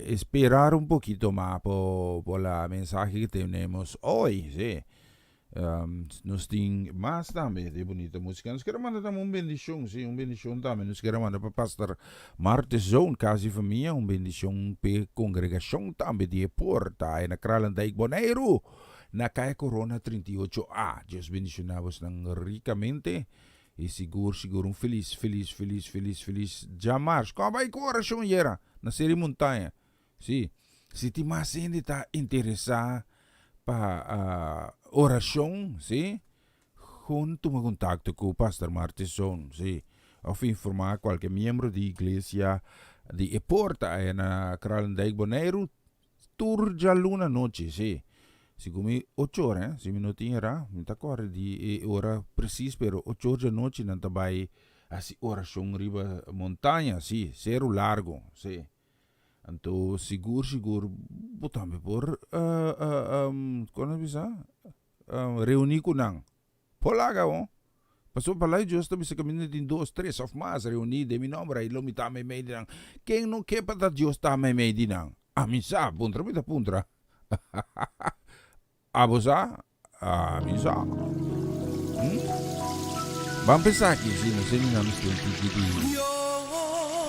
esperar um pouquinho mais por la mensagem que temos hoje, sim. Nós temos mais também de bonita música. Nós queremos mandar também bendição, sim, bendição também. Nós queremos mandar para Pastor Martesão, casa e família, bendição para congregação também de Porta, na Kralandijk Bonaire, na Caia Corona 38A. Deus bendicionamos ricamente e seguro feliz jamais. Como vai coração era na série montanha? Sim, se tem mais gente está interessado para oração, sim, junto a contato com o Pastor Martesão, sim, ou informar qualquer membro da igreja de Porta na Kralandijk Bonaire, turja luna noite, sim. Siccome 8 ore, se minutinho era, mi t'accordi di ora preciso, pero 8 ore noite não tabai assim oração riba montanha, sim, zero largo, sim. Então, seguro, botamos por, como bisa, reunir com nang. Polaga, oh. Passou para lá e Deus também se caminha de 2, 3 of mais, reunir de minha obra, e lo mitá me meio de nang. Quem não quer para Deus tá me meio de nang? A misa, puntra. A você? A misa. Vamos pensar aqui, sim, não sei nem não estou entendido.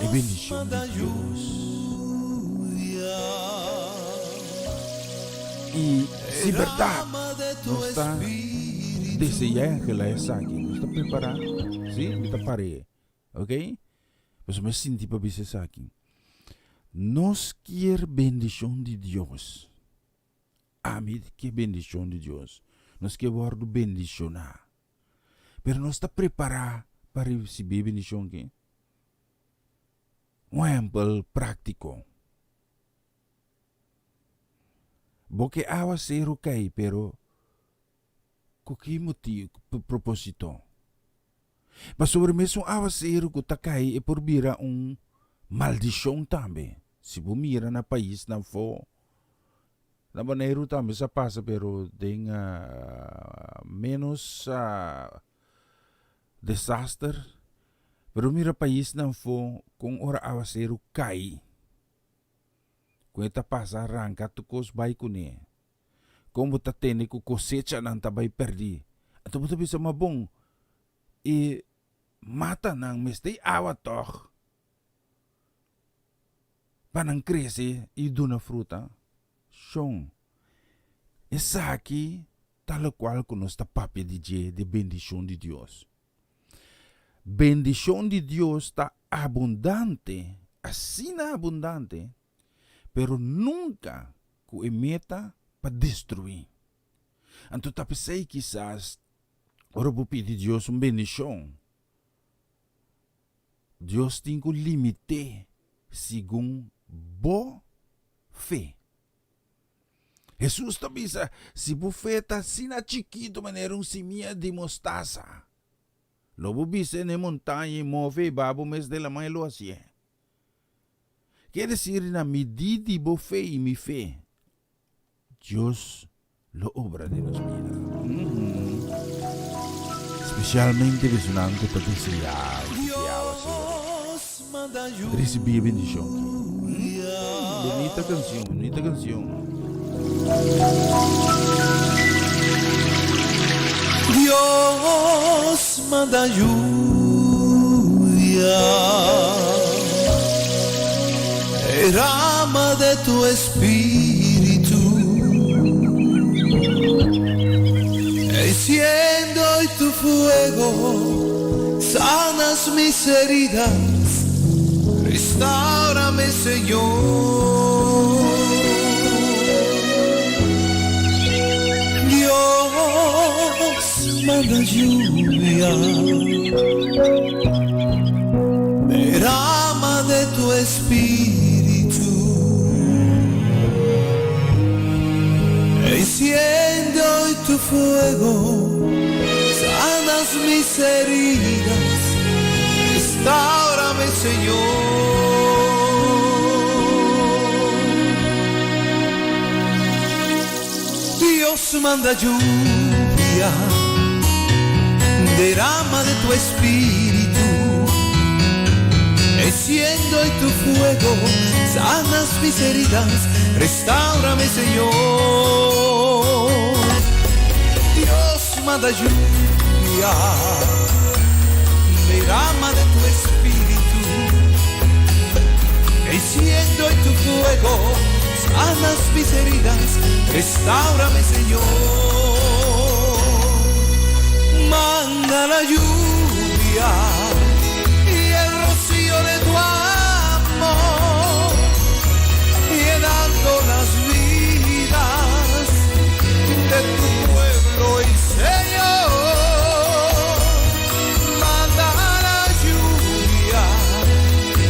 É bendição de Deus. E se verdade não está desejando que ela está aqui, não está preparado, sim, não está parado, ok? Mas me sinto para dizer aqui. Nós quer bendição de Deus. Amém, que bendição de Deus. Nós quer guardar bendicionar. Mas nós está preparado para receber bendição aqui. Um exemplo prático. Porque awa zero kay, pero com que motivo, propósito? Mas sobre mesmo awa zero ko takay, por bira maldição também. Se você mira na país, na fo, na Bonaire também sa passa, pero tem menos desastre. Pero mira país na fo, kung ora awa zero kay, kung ita pasa arranca tu kos bay kuni. Kung mo tatene ko kosecha nang tabay perdi. At mo tabi sa mabong mata nang mistay awat toch. Panang kresi doon na fruta. Siyong. Esa aqui tal cual que nos está papi de bendición de Dios. Bendición de Dios está abundante, así na abundante, pero nunca que meta para destruir. Então tapesei quizás, ora vou pedir Deus bendição. Deus tem que limite segundo boa fé. Jesus também disse, se você está assim chiquito, maneira simia de mostaza. Lobo bise na montanha move babo mes de la mãe lo assim. Quer dizer, na medida de boa fé e mi fé, Deus lo obra de nos vida. Especialmente resonante para esse Recebi a bendição. Bonita canção, bonita canção. Dios manda lluvia, derrama de tu espíritu, enciendo hoy tu fuego, sanas mis heridas, restáurame, Señor. Dios manda lluvia, derrama de tu espíritu, enciende hoy tu fuego, sanas mis heridas, restáurame, Señor. Dios manda lluvia, derrama de tu espíritu, enciendo hoy tu fuego, sanas mis heridas, restáurame, Señor. Dios manda lluvia, derrama de tu espíritu, enciendo hoy tu fuego, sanas mis heridas, restáurame, Señor. Manda la lluvia y el rocío de tu amor, llenando las vidas de tu pueblo y Señor. Manda la lluvia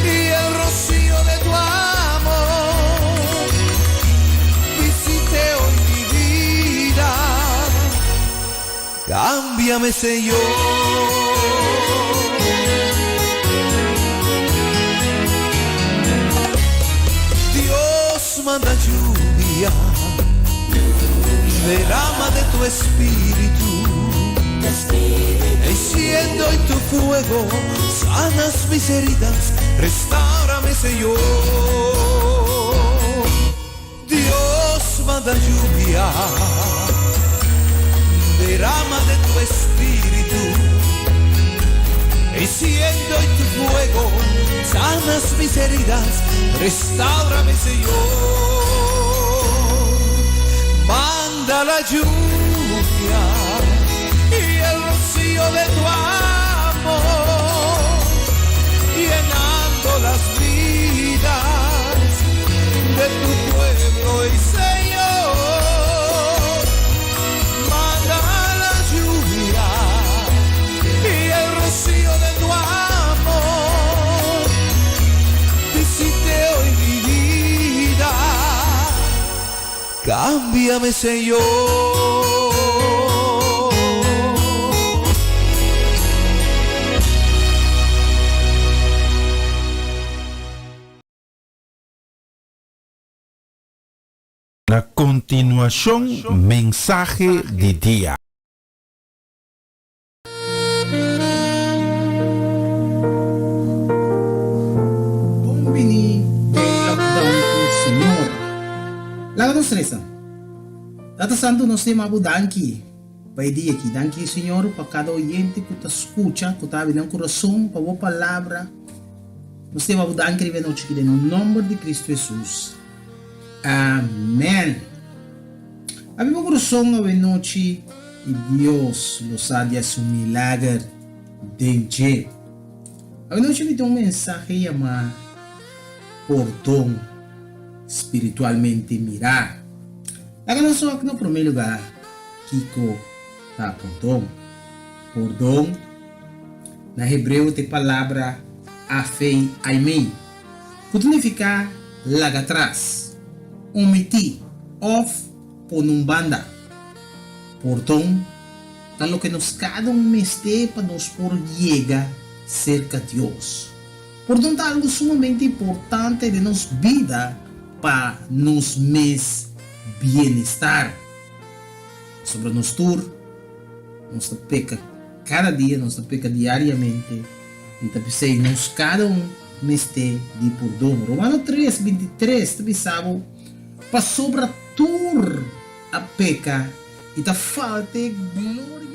y el rocío de tu amor, visite hoy mi vida, cámbiame, Señor. Dios manda lluvia, derrama de tu espíritu, enciendo hoy tu fuego, sanas mis heridas, restáurame, Señor. Dios manda lluvia, derrama de tu espíritu, enciendo hoy tu fuego, sanas mis heridas, restáurame, Señor. Manda la lluvia y el rocío de tu amor, llenando las vidas de tu pueblo y Señor. Manda la lluvia y el rocío de tu amor, visite hoy mi vida, cámbiame, Señor. A continuación, mensaje de día. Bini lockdown po, Senhor. Lagados nessa. Tata Santo, nós temos abu danki. Pai dia aqui, danki, Senhor, para cada oyente que te escuta, que está abrindo o coração para a boa palavra. Nós temos abu danki, no nome de Cristo Jesus. Amém. A minha coração a noite e Deus nos ha de um milagre de a noite me deu mensagem chamado perdão espiritualmente mirar. Agora nós aqui no primeiro lugar, Kiko tá perdão. Perdão na hebreu tem palavra afei aimei, que significa laga atrás, omitir, off por um banda. Portanto, tal que nos cada mestre para nos por llegar cerca de Deus. Portanto, algo sumamente importante de nos vida para nos mes bienestar. Sobre nos tur, nós peca cada dia, nós peca diariamente. E também sei, nós cada um meste de perdão. Romano 3, 23, também sabe, para sobra tur a peca e ta falta glória.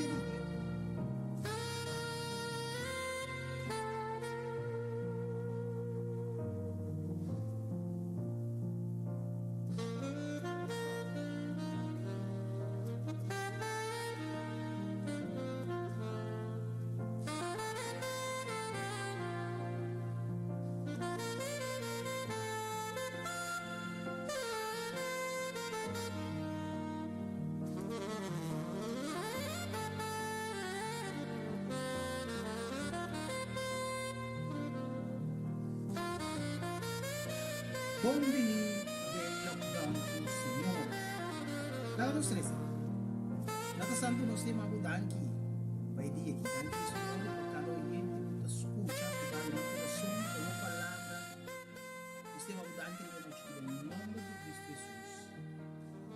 Conveni del lockdown Senhor. Dalam nos stress. Nata santo nos tema budanki. Vai dia que danki Senhor, kalau gente puta escucha, puta no coração, como palavra. Nos tema budanki na noite do nome de Cristo Jesus.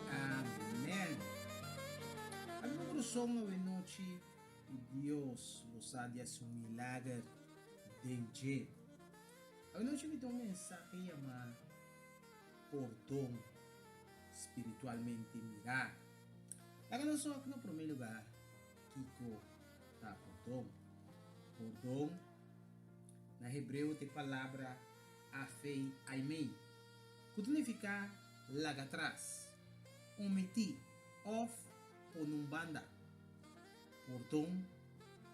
Amém. A minha coração na noite e Deus nos ha de assumir milagre de a noite me deu um mensagem chamado perdão espiritualmente mirar. Agora não só aqui no primeiro lugar, Kiko tá perdão. Perdão na hebreu tem palavra afei aimei, que significa laga atrás, omiti, off por um banda. Perdão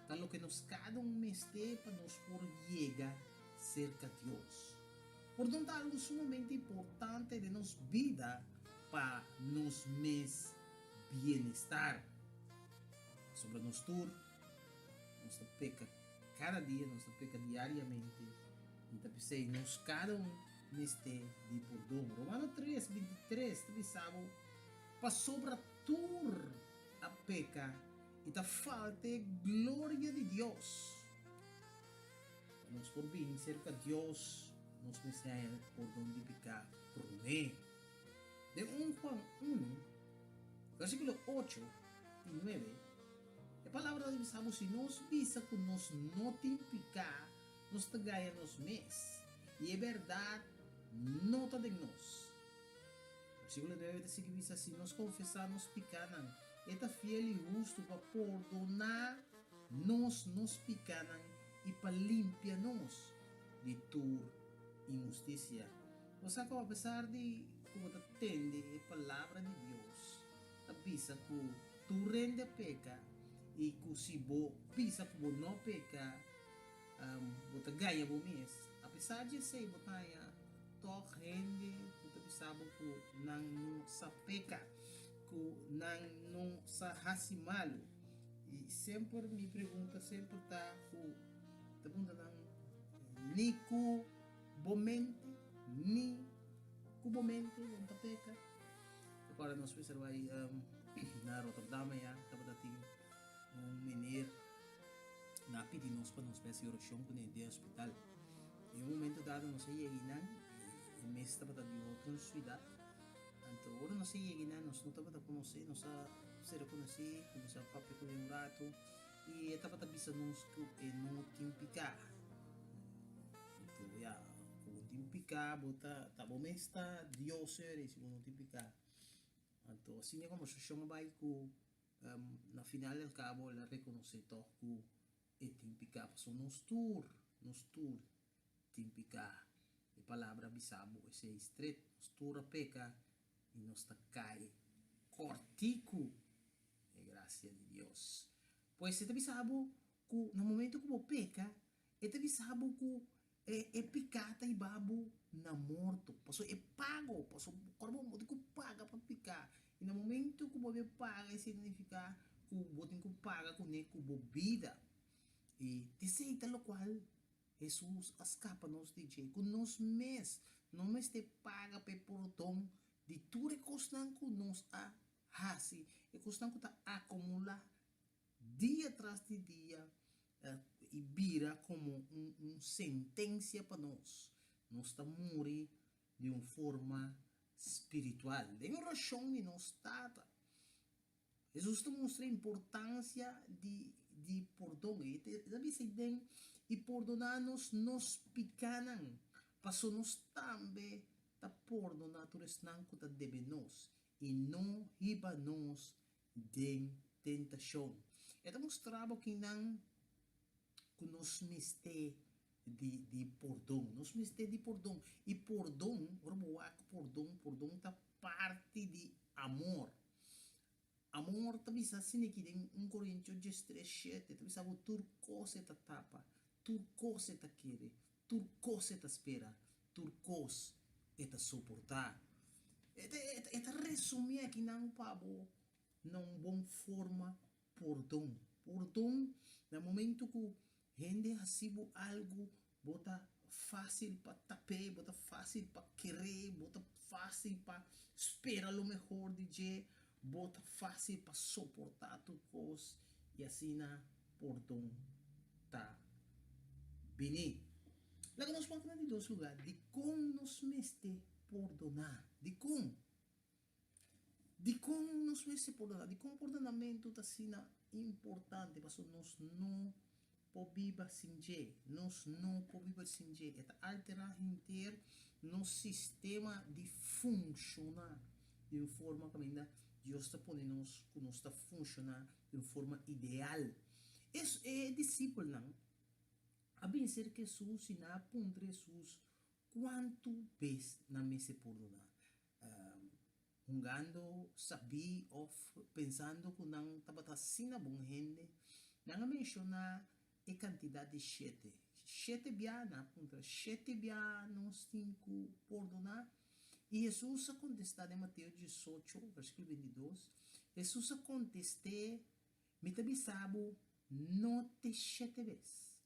tá lo que nos cada meste para nos por llegar cerca de Deus. Portanto, algo sumamente importante de nossa vida para nos mes bem-estar. Sobre nosso tour, nossa peca cada dia, nossa peca diariamente. Então, pensei, nós cada neste de perdão. Romano 3, 23, tu sabe, para sobre tour a peca e ta falta glória de Deus. Nós por bem cerca de Deus, nos mensagem por onde ficar por mim. De 1 Juan 1, versículo 8 e 9, a palavra de Deus sabe, se nós visa que nós não picar, nós te ganha nos mês. E é verdade, nota de nós. Versículo 9 diz que visa, se nós confessarmos picanan, é fiel e justo para perdonar nos picanan e para limpar-nos de toda injustiça. Você que apesar de como te atende a palavra de Deus, avisa que tu rende peca e que se você pisa que você não peca, você ganha o mês. Apesar de ser você to rende, você sabe que não sa peca, que não sa hasi malo. E sempre me pergunta, sempre está ni ku bomente, ni ku bomente, yung tapeka. Agora nós pensamos aí na Rotterdam, estava dating menir na pedidos para nos pedir oração com o hospital. Em um momento dado, nós iam e mês estava de outra cidade. Então, agora nós iam nós não estava a conhecer, nós ser conhecer, começar a papo com o rato. E estava a bisa nos que não tinha picar. Então, como tinha picar, bota, tá bom, mas está Deus se não tinha picar. Então, assim é como se chama vai que na final del cabo ela reconhece que tinha picar, só nos tour tinha picar. A palavra bisabo é estreito, nos tour a peca e nos ta cai cortico. É graça de Deus. Pois você também sabe que no momento que você peca, você também sabe que é picata e babo na morto. Passou é pago, passou o corpo que paga para picar. E no momento que você paga, significa que você tem que pagar com a vida. E desse lo qual Jesus escapa-nos de jeito que nós mesmos não te paga para perdão de tudo que nós a hasi, e que está acumular dia tras de dia e vira como sentença para nós. Nós estamos morrer de uma forma espiritual. De uma razão de nós tata. Jesus te mostra a importância de perdão. Sabe se tem e perdonar-nos nos picanan. Passou nos também ta perdonar todos não que ta deve nos e não riba nos de tentação. Então mostrava que não que nos miste de perdão. Nos miste de perdão. E perdão, perdão ta parte de amor. Amor também está assim aqui em 1 Coríntios 13:7, também sabe turcose ta tapa, turcose ta querer, turcose ta espera, turcose ta suportar. Eta resumir aqui não pabo, não bom forma perdão. Perdão, no momento que gente recebe algo, bota fácil para tapar, bota fácil para querer, bota fácil para esperar o melhor de dia, bota fácil para suportar tudo coisa e assim na perdão tá bem. Lá que nós vamos falar de dois lugares, de como nos meste perdonar, de como nos meste perdonar, de como perdonamento está sendo importante, para nós não podemos sem je, nós não podemos sem je, é alterar inteiro no sistema de funcionar de uma forma que ainda Deus está ponendo que nós está funcionar de uma forma ideal. Isso é discípulo não. A bem ser que Jesus e na ponta Jesus quanto vez na mesa perdonar. Jungando, sabi of pensando que não estava assim na bom gente, não menciona a quantidade de sete bia na ponta, sete bia nós temos que perdonar. E Jesus a contestar em Mateus 18, versículo 22, Jesus a contestar, me também sabe, não te 7 vezes,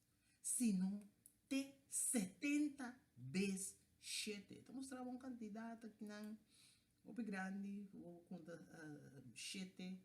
sino te 70 vezes 7. Então mostrava uma quantidade que não é grande, vou contar 7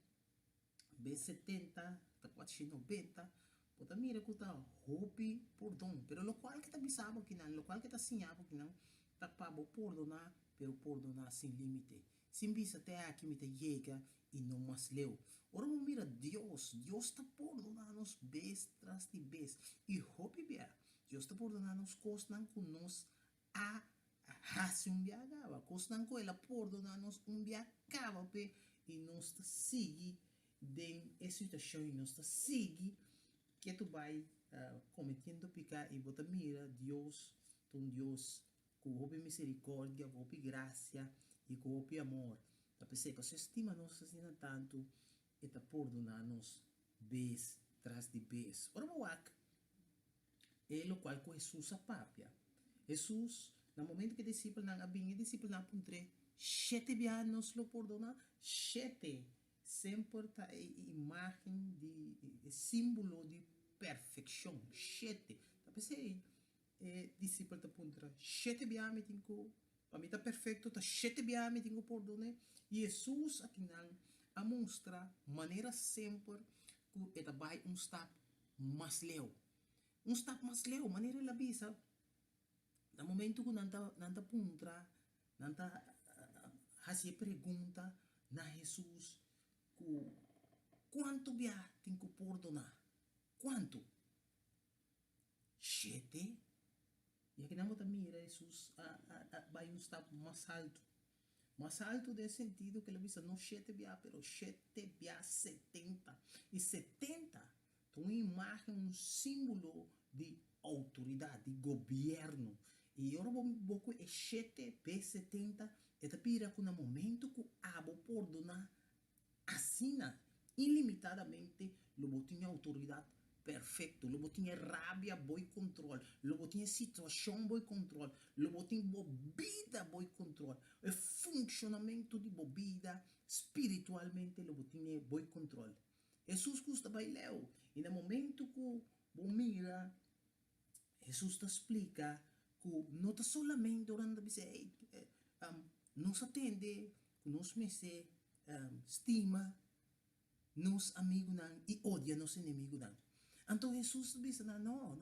vezes 70, está 490, pode mira que está roupi perdão, pero lo qual que também sabe que não, lo qual que está sinhado que não, está para perdonar, pero perdonar sem limite. Sem vista até aqui me chega e não mais leu. Ora mira Deus está perdonando nos vez tras de vez. E hope bem, Deus está perdonando nos coisas que nós hace um dia acaba, coisas que ela perdonando nos um dia acaba e nós sigue de essa situação e nós sigue que tu vai cometendo pecar e bota mira Deus, Deus com houve misericórdia, com houve graça e com houve amor. Tá pensei que se estima nós assim tanto e tá perdonar-nos vez tras de vez. Ora moak é o qual com Jesus a papia. Jesus, no momento que discípulo não abinha, discípulo não puntre, 7 anos lo perdona, 7 sempre tá imagem de símbolo de perfeição, 7. Tá pensei discípulo tá puntra 7 me tenho para mim tá perfeito tá 7 me tenho perdone e Jesus aqui não a mostra maneira sempre que ele vai step mais leu maneira ela bisa no momento que nanta puntra nanta fazer pergunta na Jesus quanto bia tenho que perdonar quanto 7. E aqui não mira Jesus vai step mais alto nesse sentido que ele diz não 7 bia, pero 7 bia 70 e 70 tem uma imagem, um símbolo de autoridade, de governo e agora pouco é 7 vezes 70 é pira que no momento que abo perdonar assina ilimitadamente lobo tinha autoridade perfeito, lobo tinha rabia, boi controle, lobo tinha situação, boi controle, lobo tinha bobida, boi controle, o funcionamento de bobida, espiritualmente, lobo tinha boi controle. Jesus custa baileu, e no momento que bom mira, Jesus te explica que não está solamente orando, nos atende, que nos mece, estima, nos amigos e odia nos inimigos. Então Jesus disse, não.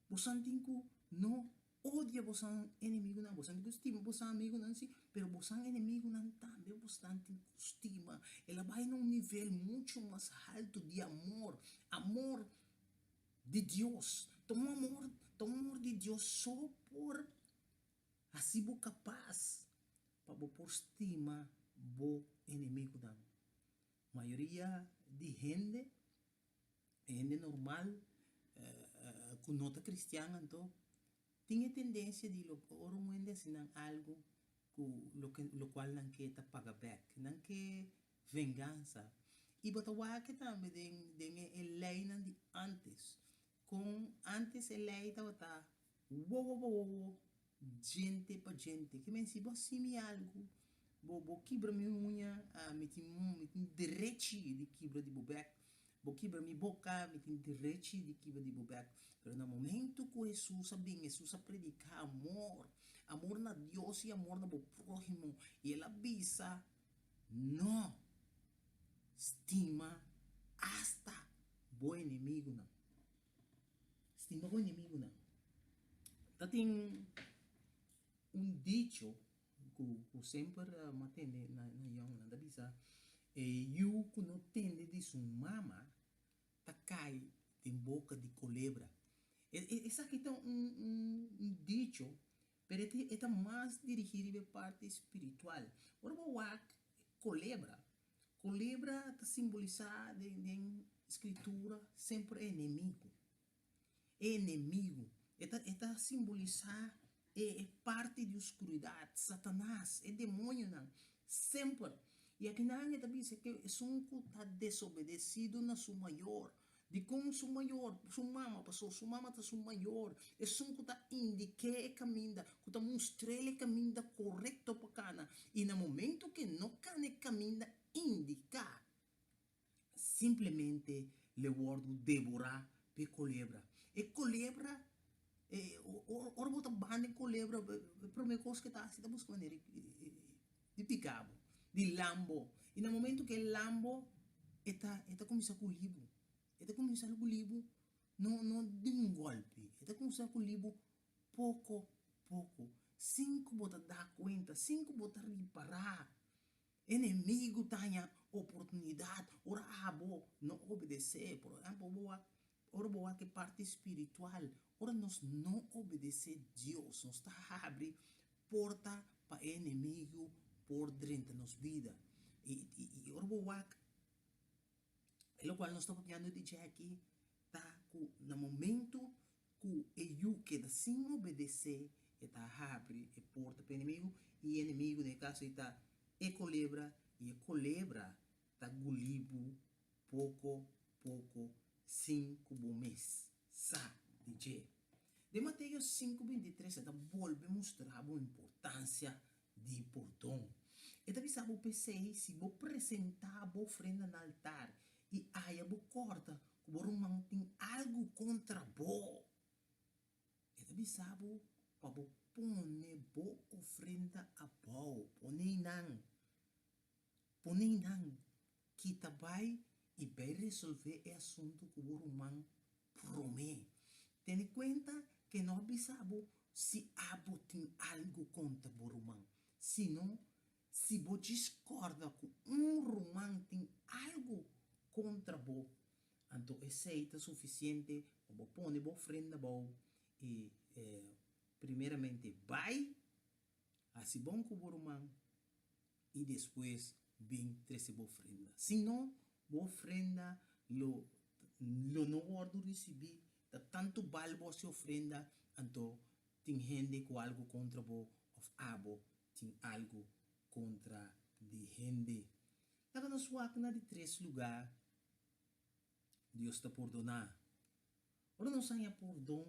Bosan tingku, não odia vossa inimigo não, vossa estima vossa amigo não, sim, pero vossa inimigo não também vossa estima. Ela vai num nível muito mais alto de amor, amor de Deus. Tão amor de Deus só por assim bo capaz para bo por estima bo inimigo não. Maioria de gente normal, com nota cristiana, então, tinha tendência de oro muende assim algo lo qual não quer pagar back, não quer vingança. E bota que também tem a lei de antes, com antes a lei estava gente para gente, que men se você me algo bo quebra minha unha, me tem direito de quebra de bobek, bo quebra minha boca, me tem direito de quebra de bobek. Pero no momento que Jesus bem, Jesus predica amor, amor na Deus e amor na bo próximo, e ela avisa, não estima hasta bo inimigo não, estima bo inimigo não. Tá tem dicho que sempre matende na young na bisa you que não tende de sua mama tá cai em boca de culebra. Essa aqui tá dicho, pero é mais dirigido à parte espiritual. Ora wak culebra tá simbolizada em escritura sempre inimigo. Está simbolizar é parte de escuridade, Satanás, é demônio não, sempre. E aqui na Anga também diz que é um que está desobedecido na sua maior, de como sua maior, sua mama passou, sua mama está sua maior, é um que está indicando o caminho, que está mostrando o caminho correto para cana, e no momento que não cana o caminho indicar, simplesmente le wordo devorar pe culebra. E culebra ora bota bande culebra, a primeira coisa que está assim, está buscando maneira de picabo, de lambo. E no momento que lambo está começando com o libo, não de um golpe, está começando com o libo pouco, cinco bota dar conta, cinco bota reparar. Inimigo tenha oportunidade, ora abo não obedecer, por exemplo, ora boa que parte espiritual, ora nós não obedecer Deus, nós está abre porta para inimigo por dentro da nossa vida. E ora boa, é o qual nós estamos falando de dizer aqui, tá, no momento que eu queda sem obedecer, está abre a porta para inimigo, e inimigo, no caso, está e a culebra está gulibo pouco, 5 mês. Sa, DJ. De Mateus 5:23, está volve mostrar a importância de perdão. E também sabe o PC, se vou apresentar a ofrenda no altar, e aí a corta, que o tem algo contra bo. E também sabe, para pôr boa ofrenda a bo, Ponei não, que vai e vai resolver o assunto que o romano promete. Tenha conta que não sabemos se abo tem algo contra o romano. Se não, se você discorda com romano tem algo contra o, então aceita suficiente, ou põe a ofrenda boa e primeiramente vai, assim bom com o romano, e depois bem trazer a ofrenda. Se não, a ofrenda lo não ordo receber, tá tanto balbo se ofrenda, então tem gente com algo contra o, of abo tem algo contra de gente. Daga nos wakna de 3 lugares, Deus está perdonar. Ora não sai a perdão,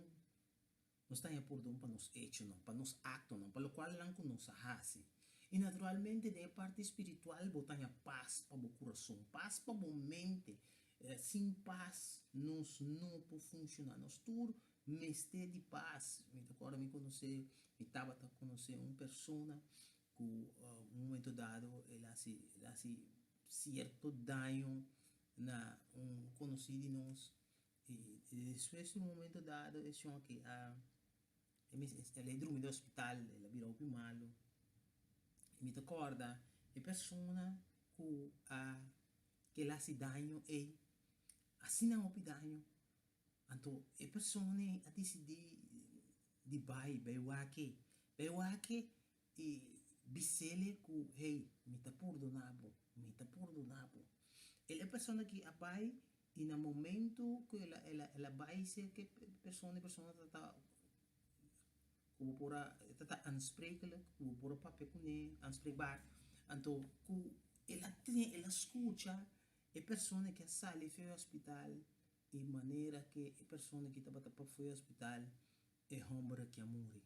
não está a perdão para nos hecho não, para nos acto não, para o qual não nos hace. E naturalmente, da parte espiritual, botar paz para o coração, paz para a mente. Sem paz, nós não podemos funcionar. Nós tudo mestre de paz. Agora me conhecer, me estava a conhecer uma pessoa que, um momento dado, ela se certo dano na conhecido de nós. E depois de um momento dado, eles chamam que ela dorme no hospital, ela vira o malo. E me acorda, a pessoa que ela se danho e assim não houve danho. Então, a pessoa a decidir de vai o aqui e bisele que, hey, me tá perdonado. Ele é a pessoa que vai e no momento que ela vai ser que a pessoa está como por está aansprekelijk, como por papel com ele, aanspreekbaar. Então, ela escuta a pessoa que sai do hospital de maneira que a pessoa que estava para o hospital é homem que morre.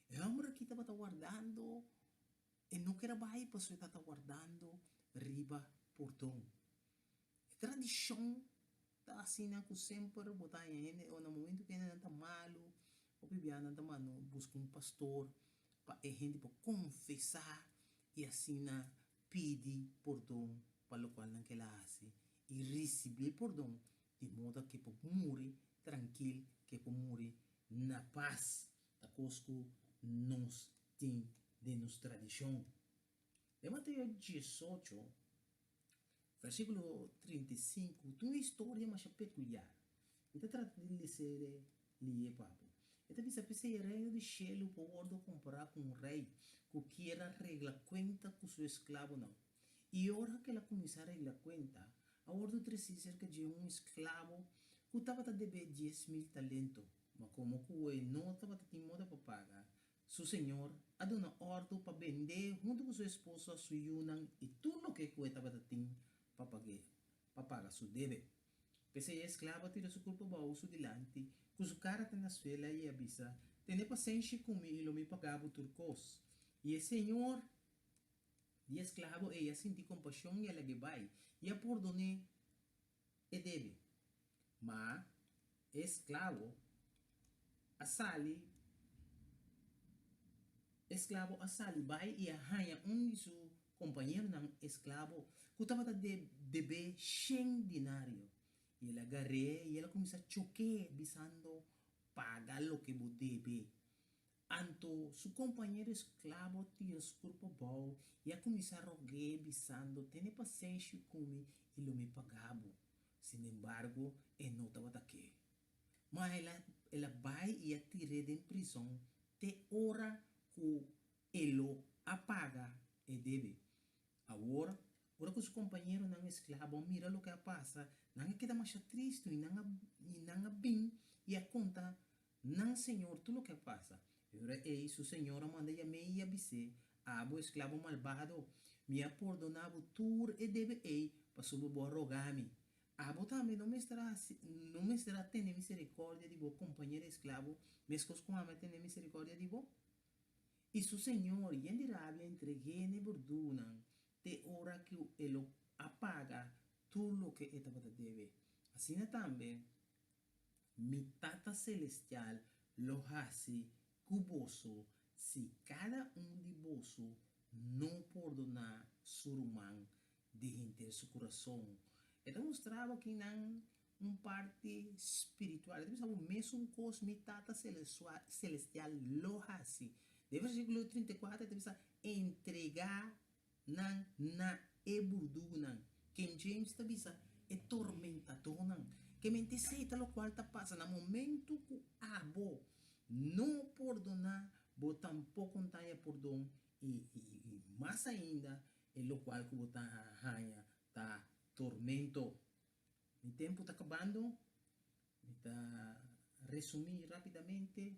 É homem que estava guardando e não quer vai para você estava guardando riba portão. A tradição tá assim que sempre botar em ou no momento que ele está malo o bibiana da mano busca um pastor para a gente para confessar e assim pedir perdão para o qual não que ela faz e receber perdão de modo que pode morrer tranquilo, que pode morrer na paz da coisa que nós temos de nossa tradição. Em Mateus 18, versículo 35, tem uma história mais peculiar. Ele trata de ser papo. Ele disse que o reino de Shelo pode comparar com um rei que era regla conta com seu escravo não. E hora que ela começar a regla conta, a ordem precisa cerca de um escravo que estava a dever 10.000 talentos, mas como que não estava tendo modo para pagar, seu senhor a dona ordem para vender junto com sua esposa, sua yunang e tudo o que ele estava tendo para pagar seu deve. Pese a esclava tira sua culpa baúso dilante, com sua cara tem na esfera e avisa, tenha paciência comigo e me pagava turcos. E o senhor de esclavo ella senti compaixão e ela que vai e a perdone e deve. Mas esclavo a sali vai e arranha de seu companheiro não esclavo que estava a dever 100 dinário. E ela agarrou e ela começa a chocar, bisando pagar o que você deve. Então, seu companheiro escravo tinha desculpa bom e ela começa a rogar, bisando, tenha paciência comigo e ele me pagava. Sin embargo, ele não estava aqui. Mas ela vai e a tira de prisão até hora que ele apaga e deve. Agora, que os companheiros não escravo mira o que passa, não queda mais triste e não bem e a conta não senhor tudo o que passa. Agora é isso, o senhor manda e me avise, abo escravo malvado, me perdonava tudo e deve para subir rogar-me. Abo também não me estará tendo misericórdia de vos companheiro escravo, mesmo com a ter misericórdia de vos. E o senhor e em rabia entreguei ne borduna de hora que ele apaga tudo o que estava a dever. Assim também, mi tata celestial lo hace cuboso se cada de vós não perdonar seu irmão de seu coração. Ele mostrava que não parte espiritual. Ele pensava mesmo coisa mi tata celestial lo hace. De versículo 34, ele pensa entregar na eburdunan. King James está bisa é tormentadonan. Que mente seita lo qual está passa no momento que abo não perdonar, bo tampouco não tenha perdão e mais ainda é lo qual que botar arranha tá tormento. Mi tempo está acabando. Me tá resumir rapidamente.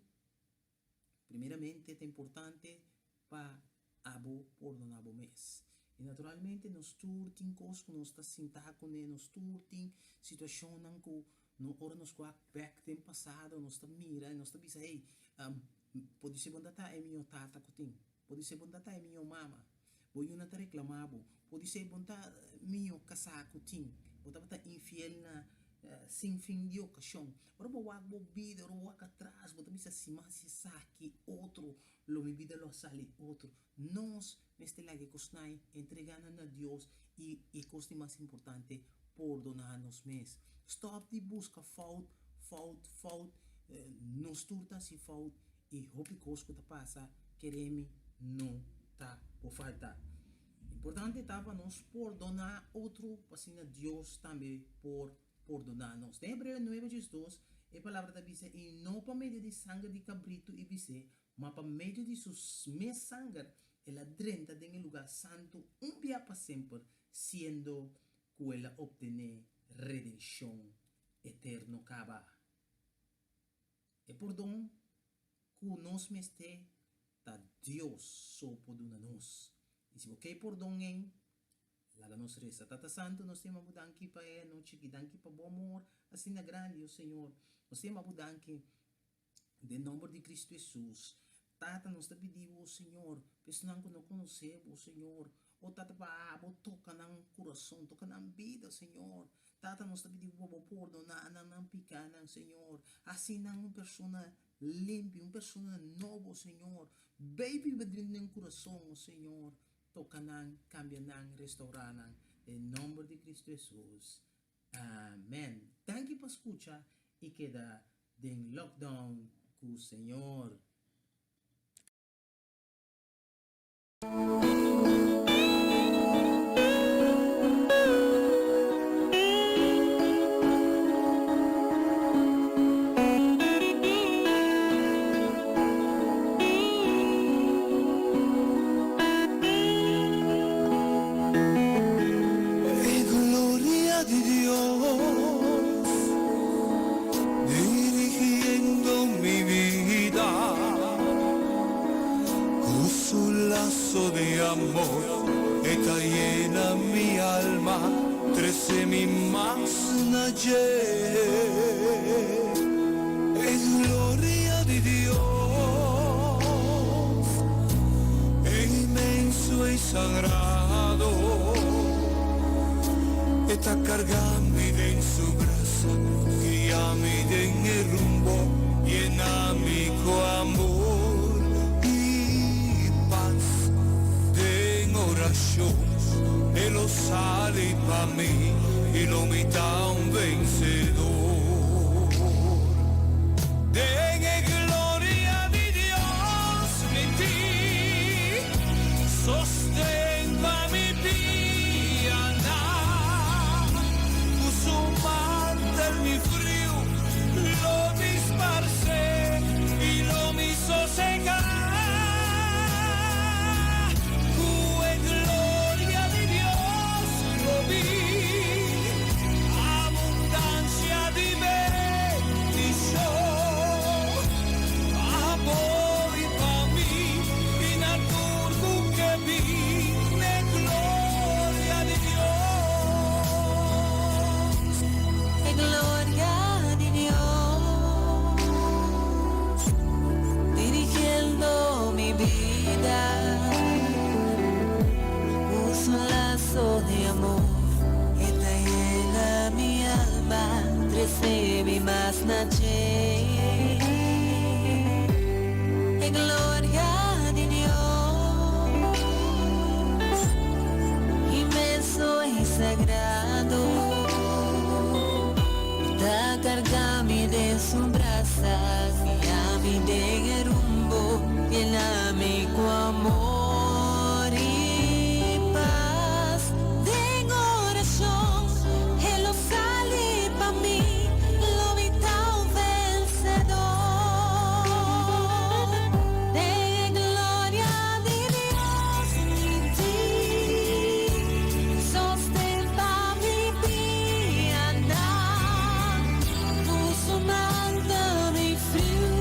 Primeiramente é importante para abo perdonar o mês. E naturalmente nós turtim coisas que nós está sentado com ele, nós turtim situação não que no hora nós coa back tempo passado nós está mira, nós está bisa hey, pode ser bom data é minha tata que tem, pode ser bom data é minha mama, vou eu não tá reclamado, pode ser bom data minha casaco tem, vou tá infiel na sem fim de ocasião. Ora vou vida, ora vou atrás, vou também se mais se saque outro, lo mi vida lo sale outro. Nós neste lado cosnai entregando a Deus e coisa mais importante perdonar nos mês. Stop de busca fault, nos turta se fault e hopi coisa que passa, queremos não tá por falta. Importante tá para nós perdonar outro, assim Deus também por perdonar-nos. Em Hebreus 9:2, a palavra da Bíblia e não por meio de sangue de cabrito e bise, mas por meio de sus mes sangue, ela drenta em lugar santo dia para sempre, sendo que ela obtém redenção eterno caba. E perdão que nós meste tá Deus só perdona nós. E se você perdão em laga nos resta Tata Santo, nós temos mudanki pa não chiquidanki pa bom amor, assim na grande o Senhor. Nós temos mudanki de nome de Cristo Jesus. Tata nos está pedindo o Senhor, pessoal que não conhecemos o Senhor. O tata pa toca no coração, toca na vida, Senhor. Tata nos está pedindo para perdonar, não picar, Senhor. Assim não uma pessoa limpa, uma pessoa nova, Senhor. Baby dentro no coração, Senhor. Toca não, cambia não, restaurar não. Em nome de Cristo Jesus. Amém. Thank you por escuchar e queda den lockdown com o Senhor. De amor está llena mi alma, trece mi más es gloria de Dios, es inmenso y sagrado, está cargando en su brazo, guíame en el rumbo, llena mi amor. Él lo sale para mí y lo mita un vencedor. Dengue gloria de Dios en ti, sostén pa' mi piana, puso un mantel mi frío, lo disparcé y lo me hizo secar. Abundancia de bendición, amor para mí, y naturgo que vive gloria de Dios. Gloria de Dios, dirigiendo mi vida, uso un lazo de amor. Mi alma, recibe más noche. En gloria de Dios, inmenso y sagrado, está cargami de su braza, guíame de rumbo, llename con amor y paz. Tengo oración. Pa' mí, lo vital un vencedor. De gloria de Dios en ti, sostén pa' mi piana, puso manda mi frío,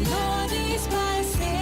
lo disparcé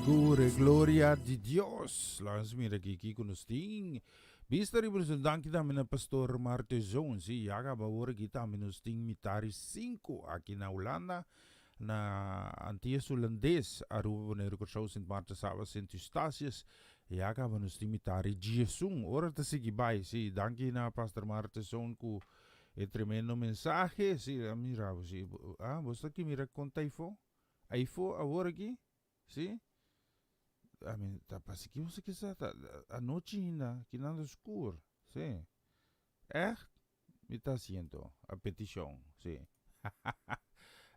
Gloria di Dios. Langsung mira kiki kunusting. Bista rin bersundan kita mina Pastor Martezon. Si yaga bawara kita minusting mitari 5 aquí na Holanda. Na Antilles Holandês. Aruba na Recursos Sint Marta Sava Sint Eustatius. Yaga minusting mitari Jesung. Ora ta sige bye. Si danki na Pastor Martezon ku tremendo mensaje. Si mira. Si, basta ki mira conta ifo. Aifo agora aqui. Si. I mean, tapasikiwas que sa a noche ainda, que nada escuro, sí. Me está haciendo a petición, sí.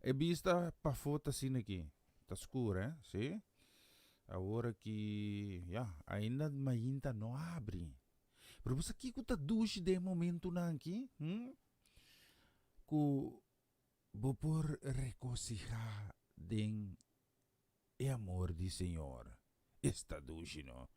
E vista pa foto assim aqui, tá escuro, sí. Agora que, ainda mainda não abre. Pero você aqui que tá duche de momento na aqui, que vou por regocijar den e amor do Senhor. Esta duche, ¿no?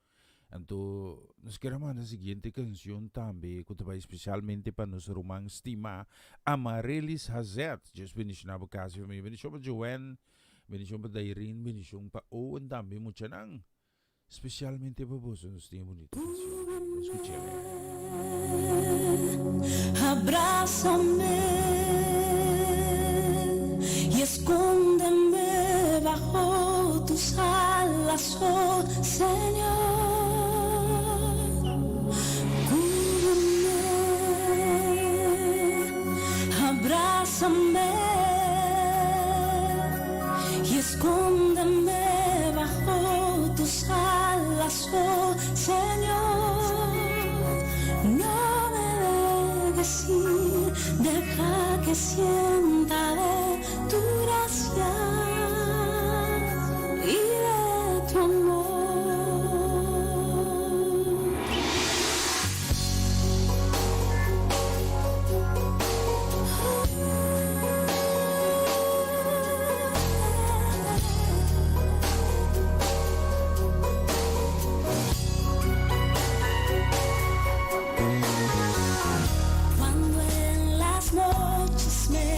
Então, nós queremos a seguinte canção também, que vai especialmente para nosso romã estima Amaryllis Hazet. Just bendición na caso, bendición para Joanne, bendición para Irene, bendición para Owen também, muito nang. Especialmente para vos, nos tem bonita canção. Escuchemos. Abrázame y escóndeme bajo tus alas, oh Señor. Cúbreme, abrázame y escóndeme bajo tus alas, oh Señor. No me dejes ir, deja que sienta de tu gracia y de tu amor. Cuando en las noches me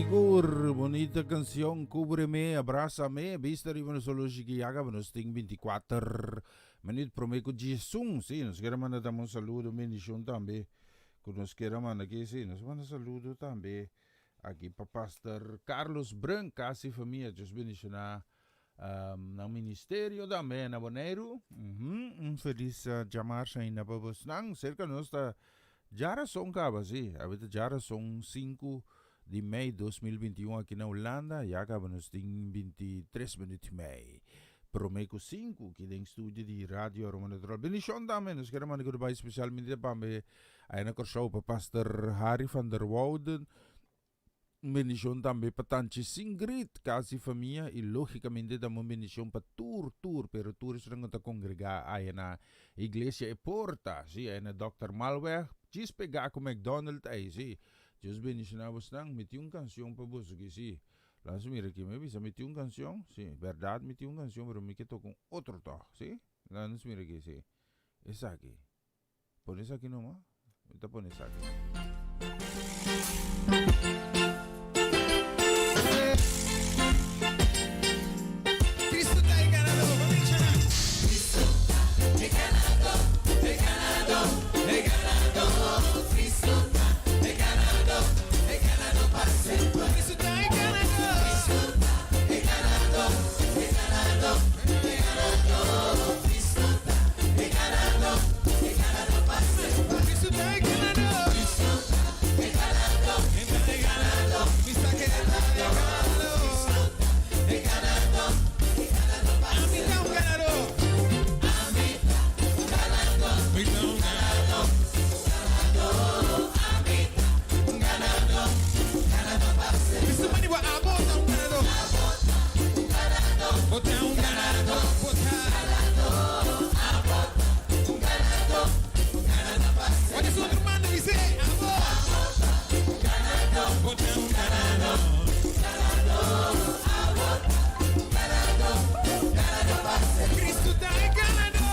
Sigur, bonita canción, cúbreme, abrázame, vista riba na solusi que yaga, nos ting 24 menit promeco Jesus, sim, nos quer mandar um saludo, bendição também, que nos quer mandar aqui, sim, nos manda saludo também, aqui para pastor Carlos Branca, e família, Deus bendicionar no ministério também, na Bonaire, feliz jamarsa ainda para vocês, não, cerca nós está, jara song ka sim, habita jara song 5 de maio de 2021 aqui na Holanda, e acaba nos 23 minutos de maio. Promeco 5, que tem estúdio de rádio Romana Natural. Bendição também, nós queremos mandar goodbye especialmente para me, aí na show para pastor Harry van der Wouden. Bendição também para Tante Singrid, casa e família, e logicamente damos bendição para tour, pero tour é para congregar aí na igreja e porta, sim, aí na Dr. Malware, diz pegar com McDonald's aí, sim. Deus bendicionamos nang meti canção para você que sim. Langsung mira aqui, me bisa meti canção, sim, verdade meti canção, pero me quedo com outro toque, sim. Langsung mira aqui, sim. Essa aqui. Põe essa aqui nomás. Então põe essa aqui. Cristo está enganado, vamos enganar. Cristo está enganado, Cristo está enganado para sempre. Cristo está enganado, Cristo está enganado, Cristo está enganado para sempre. Cristo está enganado, Cristo está enganado, me está quedando enganado, enganado para sempre. A mí está enganado, me está enganado. Cristo mani wa abota un ganado, bota un ganado, bota un ganado, olha só outro mano dice bota un ganado, Cristo está enganado,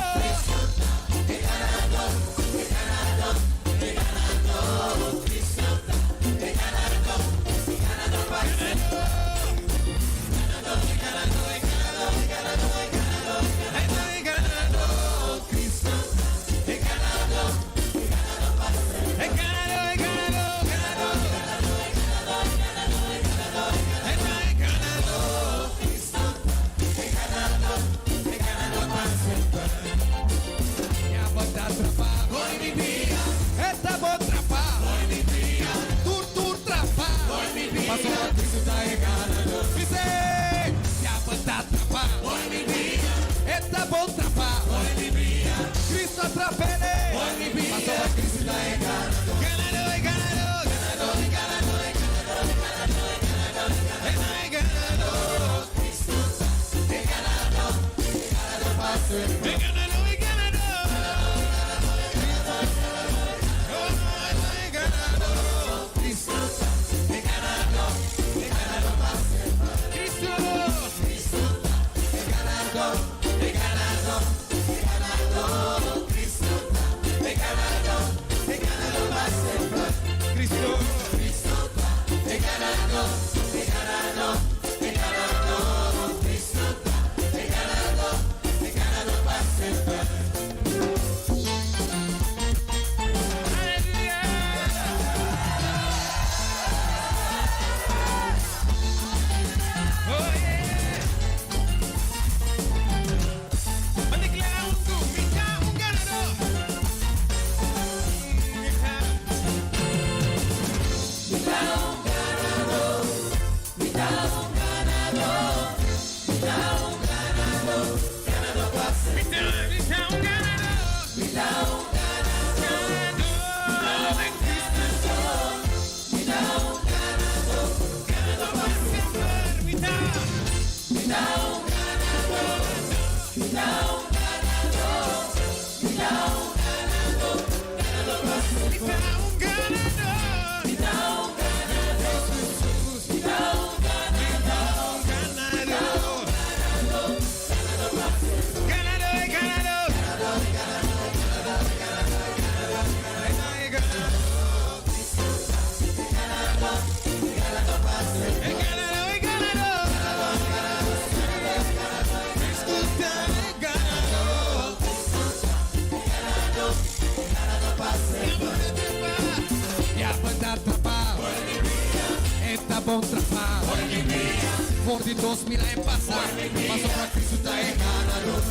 atrapar. Por de 2000 anos passados, mas só pra Cristo tá enganado.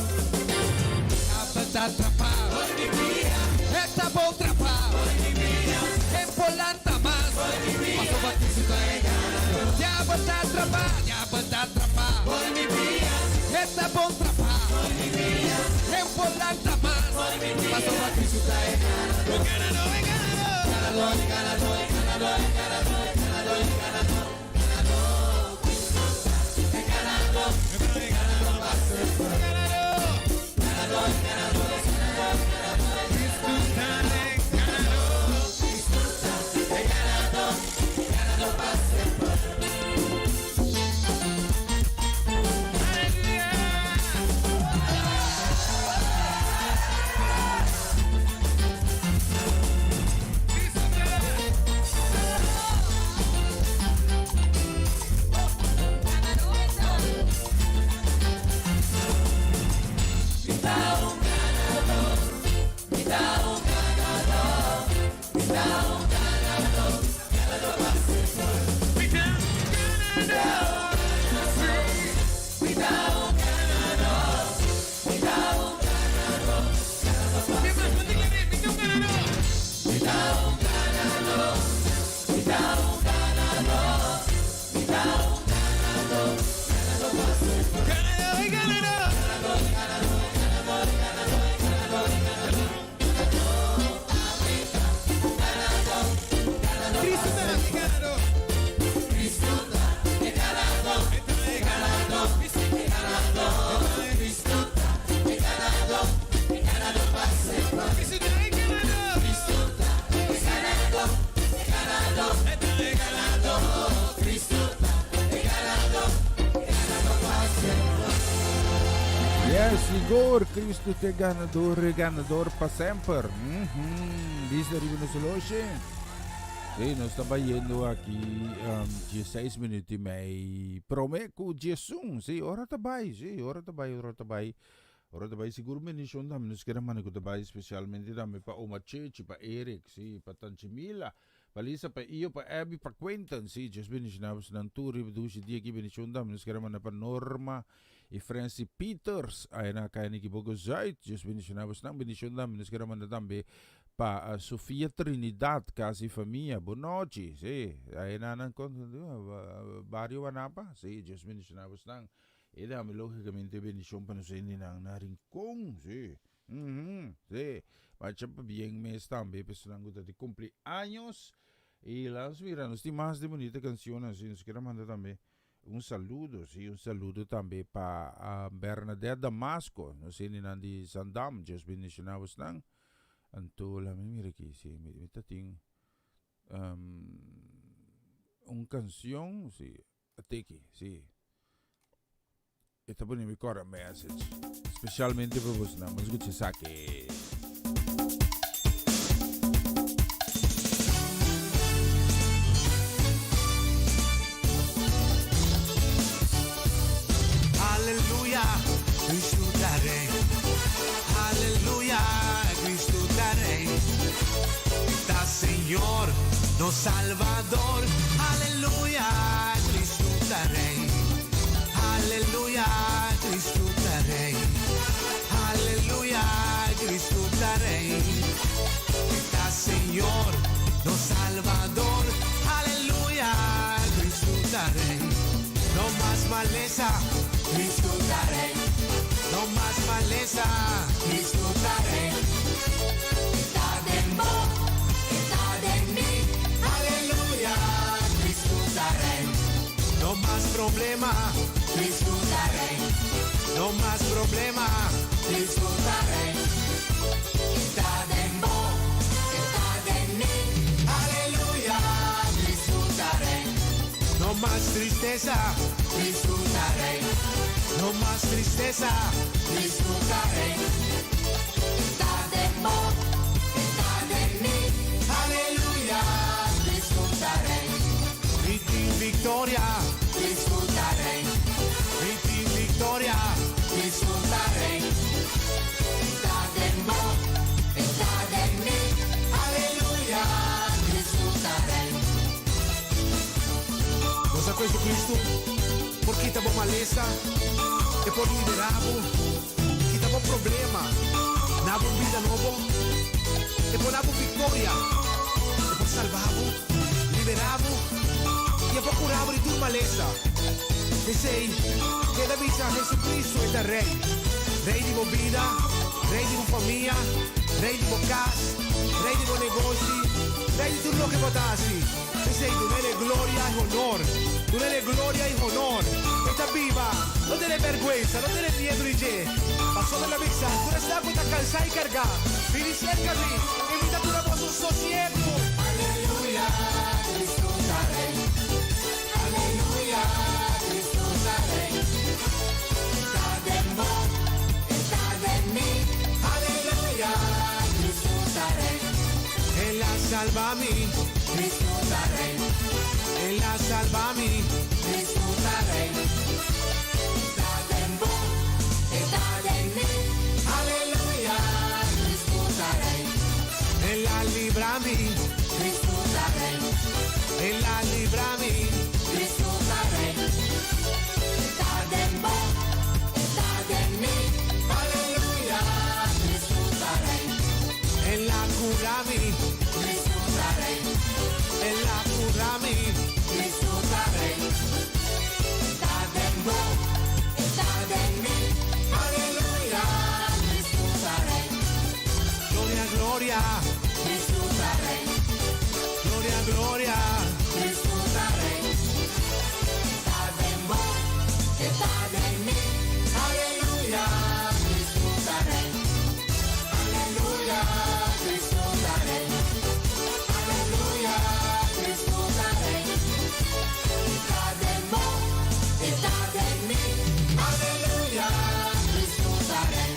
Tá atrapar, é tá bom atrapar. É polanta mais, mas só pra Cristo tá enganado. Diabo tá atrapar, é tá bom atrapar. É polanta mais, mas só pra Cristo tá enganado. Enganador, enganador, enganador, enganador, enganador, enganador, enganador. Igor, Cristo te ganador para sempre. Dice arriba no solution. Sí, nos estaba yendo aquí 16 minutos y meio. Prometo Jesus, sí, ora tabay, Ora tabay siguro menisyon dami, nos kira man ko tabay, especialmente dami pa Oma Chichi, pa Eric, sí, pa Tanchimila, pa Lisa, pa iyo, pa Abby, pa Quentin, sí, just benisyon ng turi, dusi di ki benisyon dami, nos kira man pa Norma, e Francie Peters, ay na kaya ni Kibogo Zait, just benisyon dami, nos kira man na dami, pa Sofia Trinidad, kasi familia, Bonochi, sí, ay na ng barrio Wanapa, sí, just benisyon nang, e dami logicamente bendición para nosotros en la rincón, sí. Sí. Macha pa bien mes también, pues nango de cumpleaños. Y las mira, nos di más de bonita canción, así nos quiero mandar también un saludo, sí, un saludo también para Bernadette Damasco, no sé ni nandi Sandam, just bendicionados nang. Anto la mira aquí, sí, me tating un canción, sí, ateki, sí. Esta pone mi cora message. Specialmente per voi, ma scusi sa che Aleluya, Cristo daré. Aleluya, Cristo daré. Está Señor, no Salvador. Aleluya, Cristo daré. Aleluya, Cristo daré. Aleluya, Cristo daré. Está Señor, no Salvador. Aleluya, Cristo daré. No más maleza, Cristo daré. No más maleza, Cristo daré. Está de vos, está de mí. Aleluya, Cristo daré. No más problema, disfrutaré. No más problema, disfrutaré. Está de vos, está de mí. Aleluya, disfrutaré. No más tristeza, disfrutaré. No más tristeza, disfrutaré. Está de vos, está de mí. Aleluya, disfrutaré. Victoria, disfrutaré. Victoria, disfrutaré. Está de vos, está de mí. Aleluya, disfrutaré. Cosa questo Cristo, por quitamos maleza, e por liberarmos, quitamos problema, nabo vida novo, e por nabo victoria, e por salvamos, liberamos, e por curarmos de tua maleza. E sei, que da vista Jesucristo é rei, rei de boa vida, rei de boa família, rei de boa casa, rei de bom negócio, rei de tudo o que botasse. E sei, tu nele gloria e honor, tu nele gloria e honor. Está viva, não tem vergüenza, não tem miedo de gente. Passou pela vista, tu está com a cansar e cargar. Vini cerca-me, invita tu na voz um sosiego. Aleluia, Cristo é rei. Aleluia, Cristo é rei. Está de bom, está de mim. Aleluia, Cristo é rei. Ela salva-me, Cristo é rei. Ela salva-me, Cristo é rei. Está de bom, está de mim. Aleluia, Cristo é rei. Ela livra-me, Cristo é rei. Ela livra-me, Cristo é rei. Está de bom, está de mim. Aleluia, Cristo é rei. Ela cura-me, Cristo é rei. Ela cura-me, Cristo é rei. Está de bom, está de mim. Aleluia, Cristo é rei. Glória, glória, Cristo é rei. Glória, glória, Cristo é rei. Está de bom, está de mim. Aleluia, Cristo é rei. Aleluia, Cristo é rei. Aleluia, Cristo é rei. Está de bom, está de mim. Aleluia, Cristo é rei.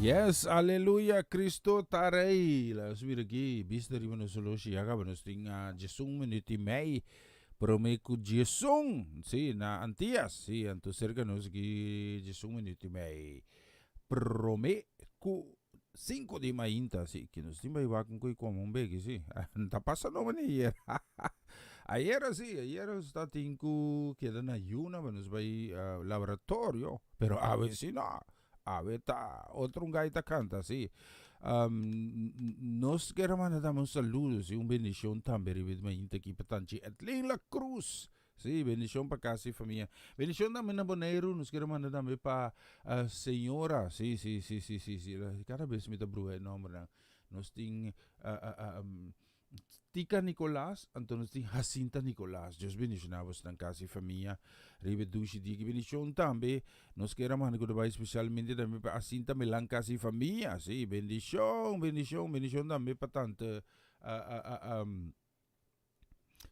Yes, aleluia, Cristo tarei. Let's weer aqui, bisder iman solusi aga benusting jesung minuti mei. Promeku jesung, si na antias, si antu serganos gi jesung minuti mei. Promeku 5 di mainta, si que nos timba iwakon ko ikomong begi, si. Tapasa naman ayer. Ayer está tinku queda na yuna benus bay laboratorio, pero a ver si no. Aveta otro gaita canta, sí. Nos queremos dar un saludo, sí, un bendición también, ribid mainta ki patanchi Etlin La Cruz, sí, bendición para casi familia. Bendición también na Bonero, nos queremos dar también para señora, sí. Cada vez me da bruja el nombre, nos ting Tika Nicolás, Antonos ting Jacinta Nicolás. Dios bendicionamos tan casi familia. Ribedushi di bendición también. Nos queremos mandar especialmente también para Jacinta Melan casi familia. Sí, bendición también para tanto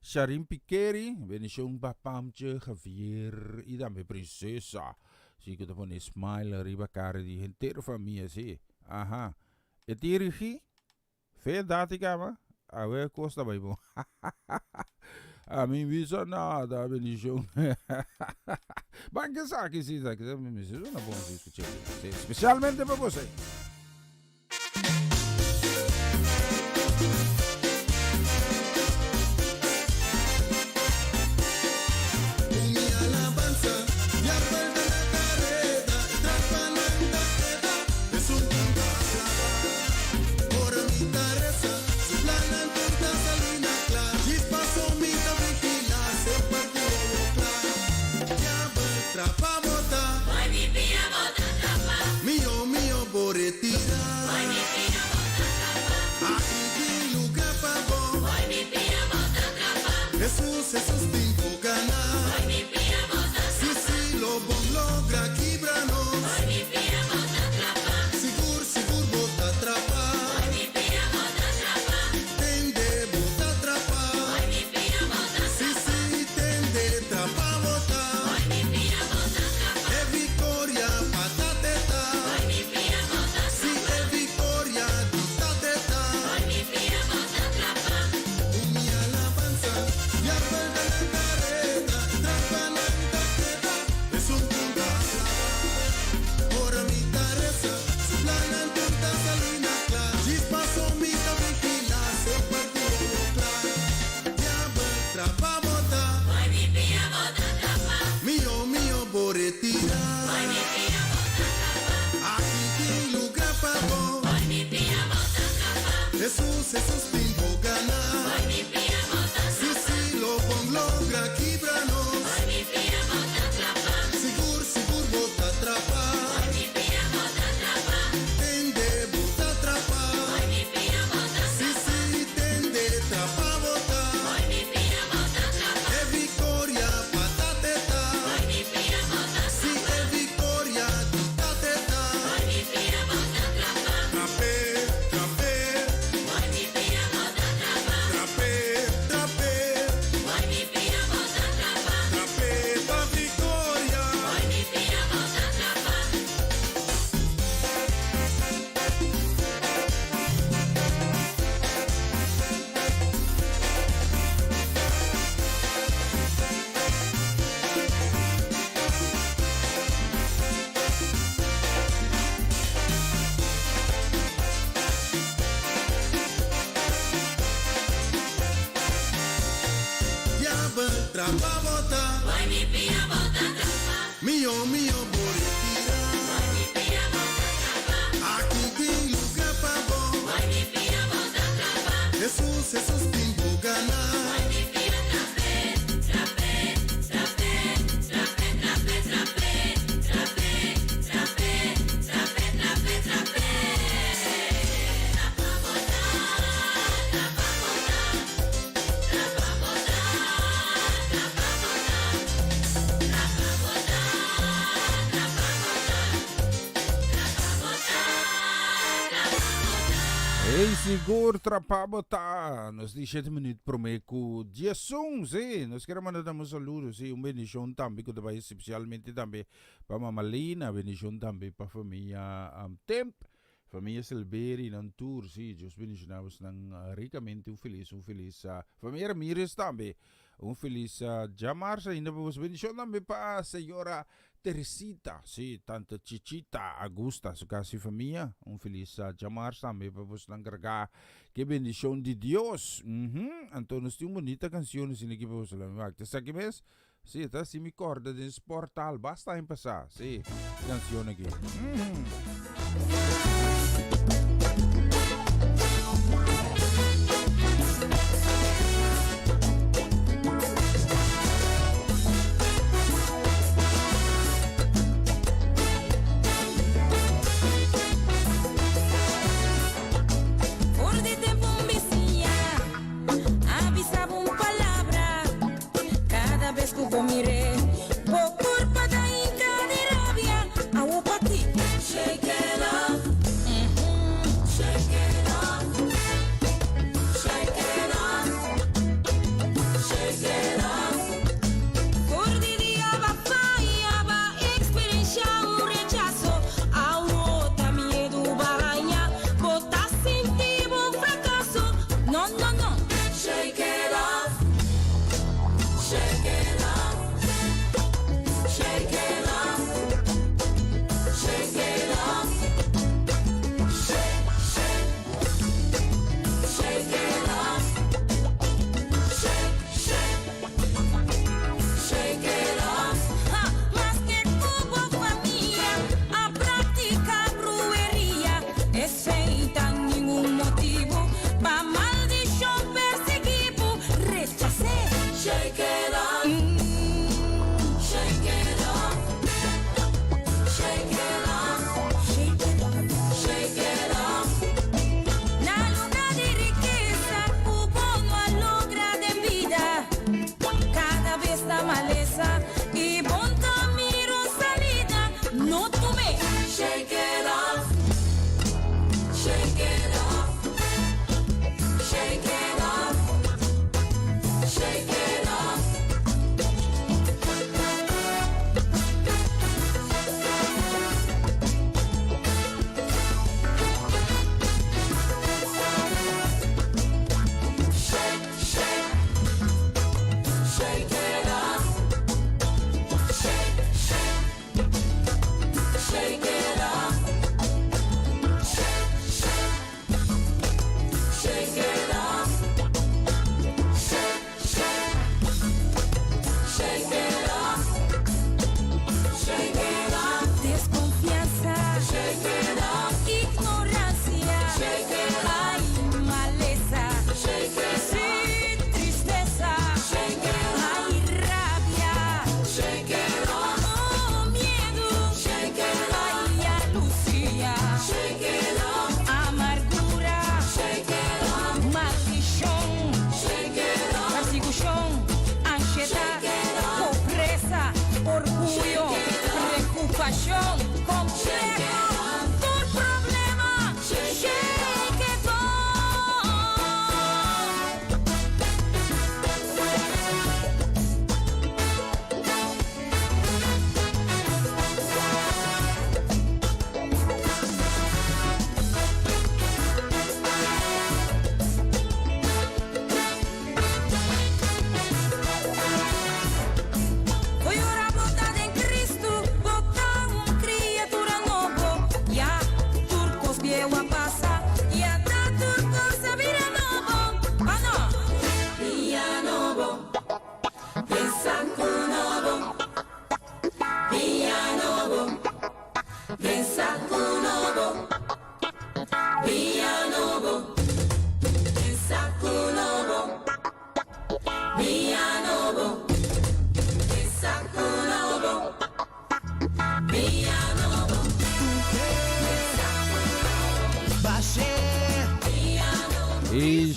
Sharim Piqueri, bendición para Pamche Javier y también princesa. Sí, que te pone smile arriba cara di entera familia, sí. Ajá. Etirigi, fe dati kama. A ver, costa vai bom. A mim visa nada, bendição. Banque sabe sim, sabe que me diz uma boa discussão. Especialmente para você. Jesús pingo gana. Si lo bon logra quibranos. Sigur bota trapa. Tende bota trapa. Si tende trapa bota. E victoria patateta. Si e victoria patateta. Mi alabanza. Ya vuelve la carreta, trapa trapa, trapa bota. Vai mi pia bota trapa. Mio, mio, boritira. Vai mi pia bota trapa. Aqui tem lugar pra bom. Vai mi pia bota trapa. Jesus, Jesus, pingo gana. Vai mi pia trape, trape, trape, trape, trape, trape, trape, trape, trape, trape, trape. Trapa bota, trapa bota, trapa bota, trapa bota, trapa bota, trapa bota, trapa bota. Ei, seguro, trapabota. Nos 17 minutos prometo dia 11. Nós queremos mandar um saludo, sim, bendição também, que vai especialmente também para a Malina, bendição também para a família Temp, família Silveri, não tour, sim, Deus bendicionamos ricamente, feliz, família Ramirez também, feliz Jamar, ainda vamos bendição também para a senhora Teresita, sim, tanta Chichita, Augusta, sua casa família, feliz Jamar também para você encarregar, que bendição de Deus. Então, nós temos bonita canção, assim, aqui para você lá, sabe mesmo? Sim, tá, se me corda desse portal, basta passar, sim, canção aqui. Por de tempo vicia, avisaba uma palavra cada vez que eu mirei. Por culpa da inca de rabia, a opa aqui. Shake it up, shake it up, shake it up, shake it up. Por de dia vai experienciar rechazo, a outra medo barranha, botar sentir um fracasso. No, no, no. Shake it up, shake it up,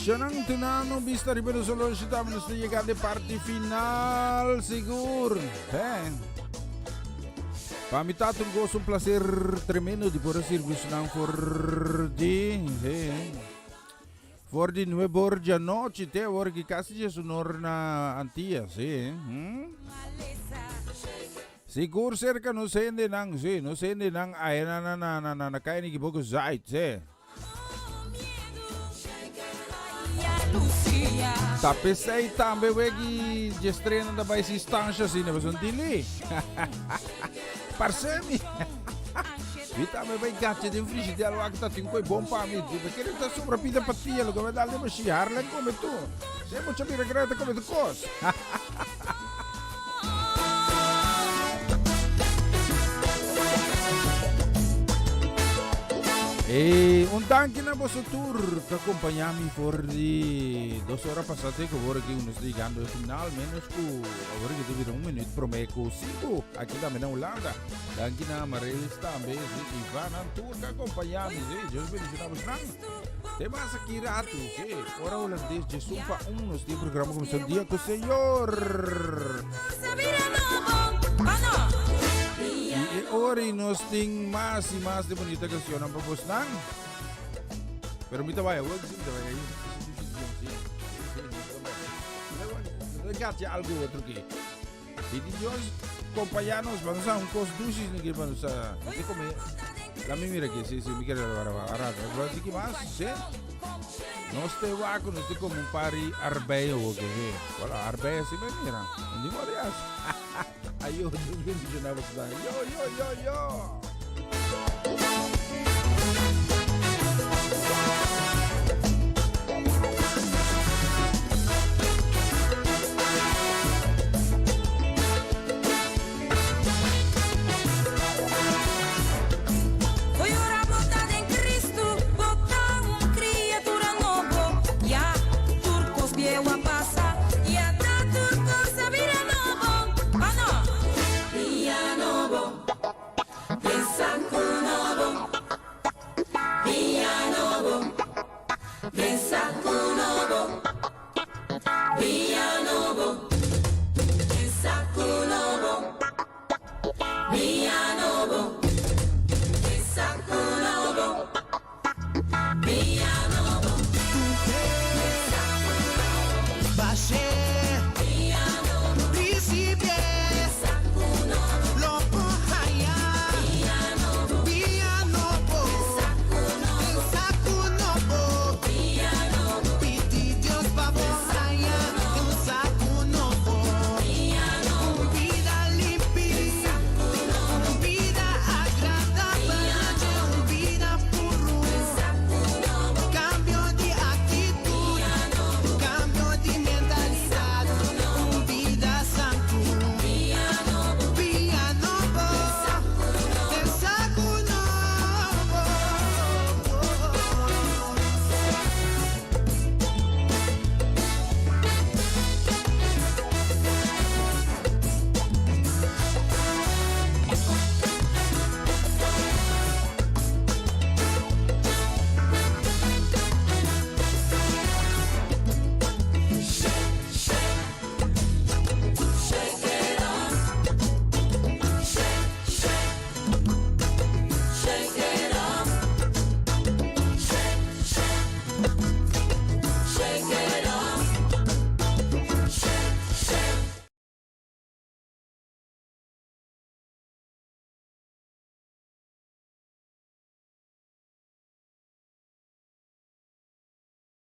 Siya nang tinanong vista ribeiro solo si estamos de llegar de parte final seguro. Pamitatong gozo un placer tremendo di poder service ng for the nuevo Borgia noche te porque casi ya sonor na antias Siguro cerca no sende nang ay na kaya ni gibogo zait Lucia. Tapi say tambe wegi gestreno da bai sistância sine mas dili. Parsemi. Vita me bai gacce di frigidaire wa che tin coi buon pami, perché resta sopra pida pattia lo come dalle masci Harlem come tu. Siamo ci regreta come tu cos. E un tanque na vostro tour che accompagniamo fuori 2 ore passate che vorrei che uno stia llegando al final menos cu vorrei che devi un minuto promeco 5 aqui da Holanda tanque na Marelis também Ivan ang tour che accompagniamo Deus bendicionamos nang temas aqui rato ora holandês de sumpa unos de programa como seu dia com o senhor e ora nós tem mais e mais de bonita canção ang propos nang pero mita vai wag sim da vai Gatti algo outro que e Dios compañeros vamos a un cos dusis ni que vamos a que comer la mi mira que sí mi quiere ahora vamos a que más sí no ste waco no ste como un pari arbeio o que voilà arbeio si me mira ni morias ayo Deus bendicionamos yo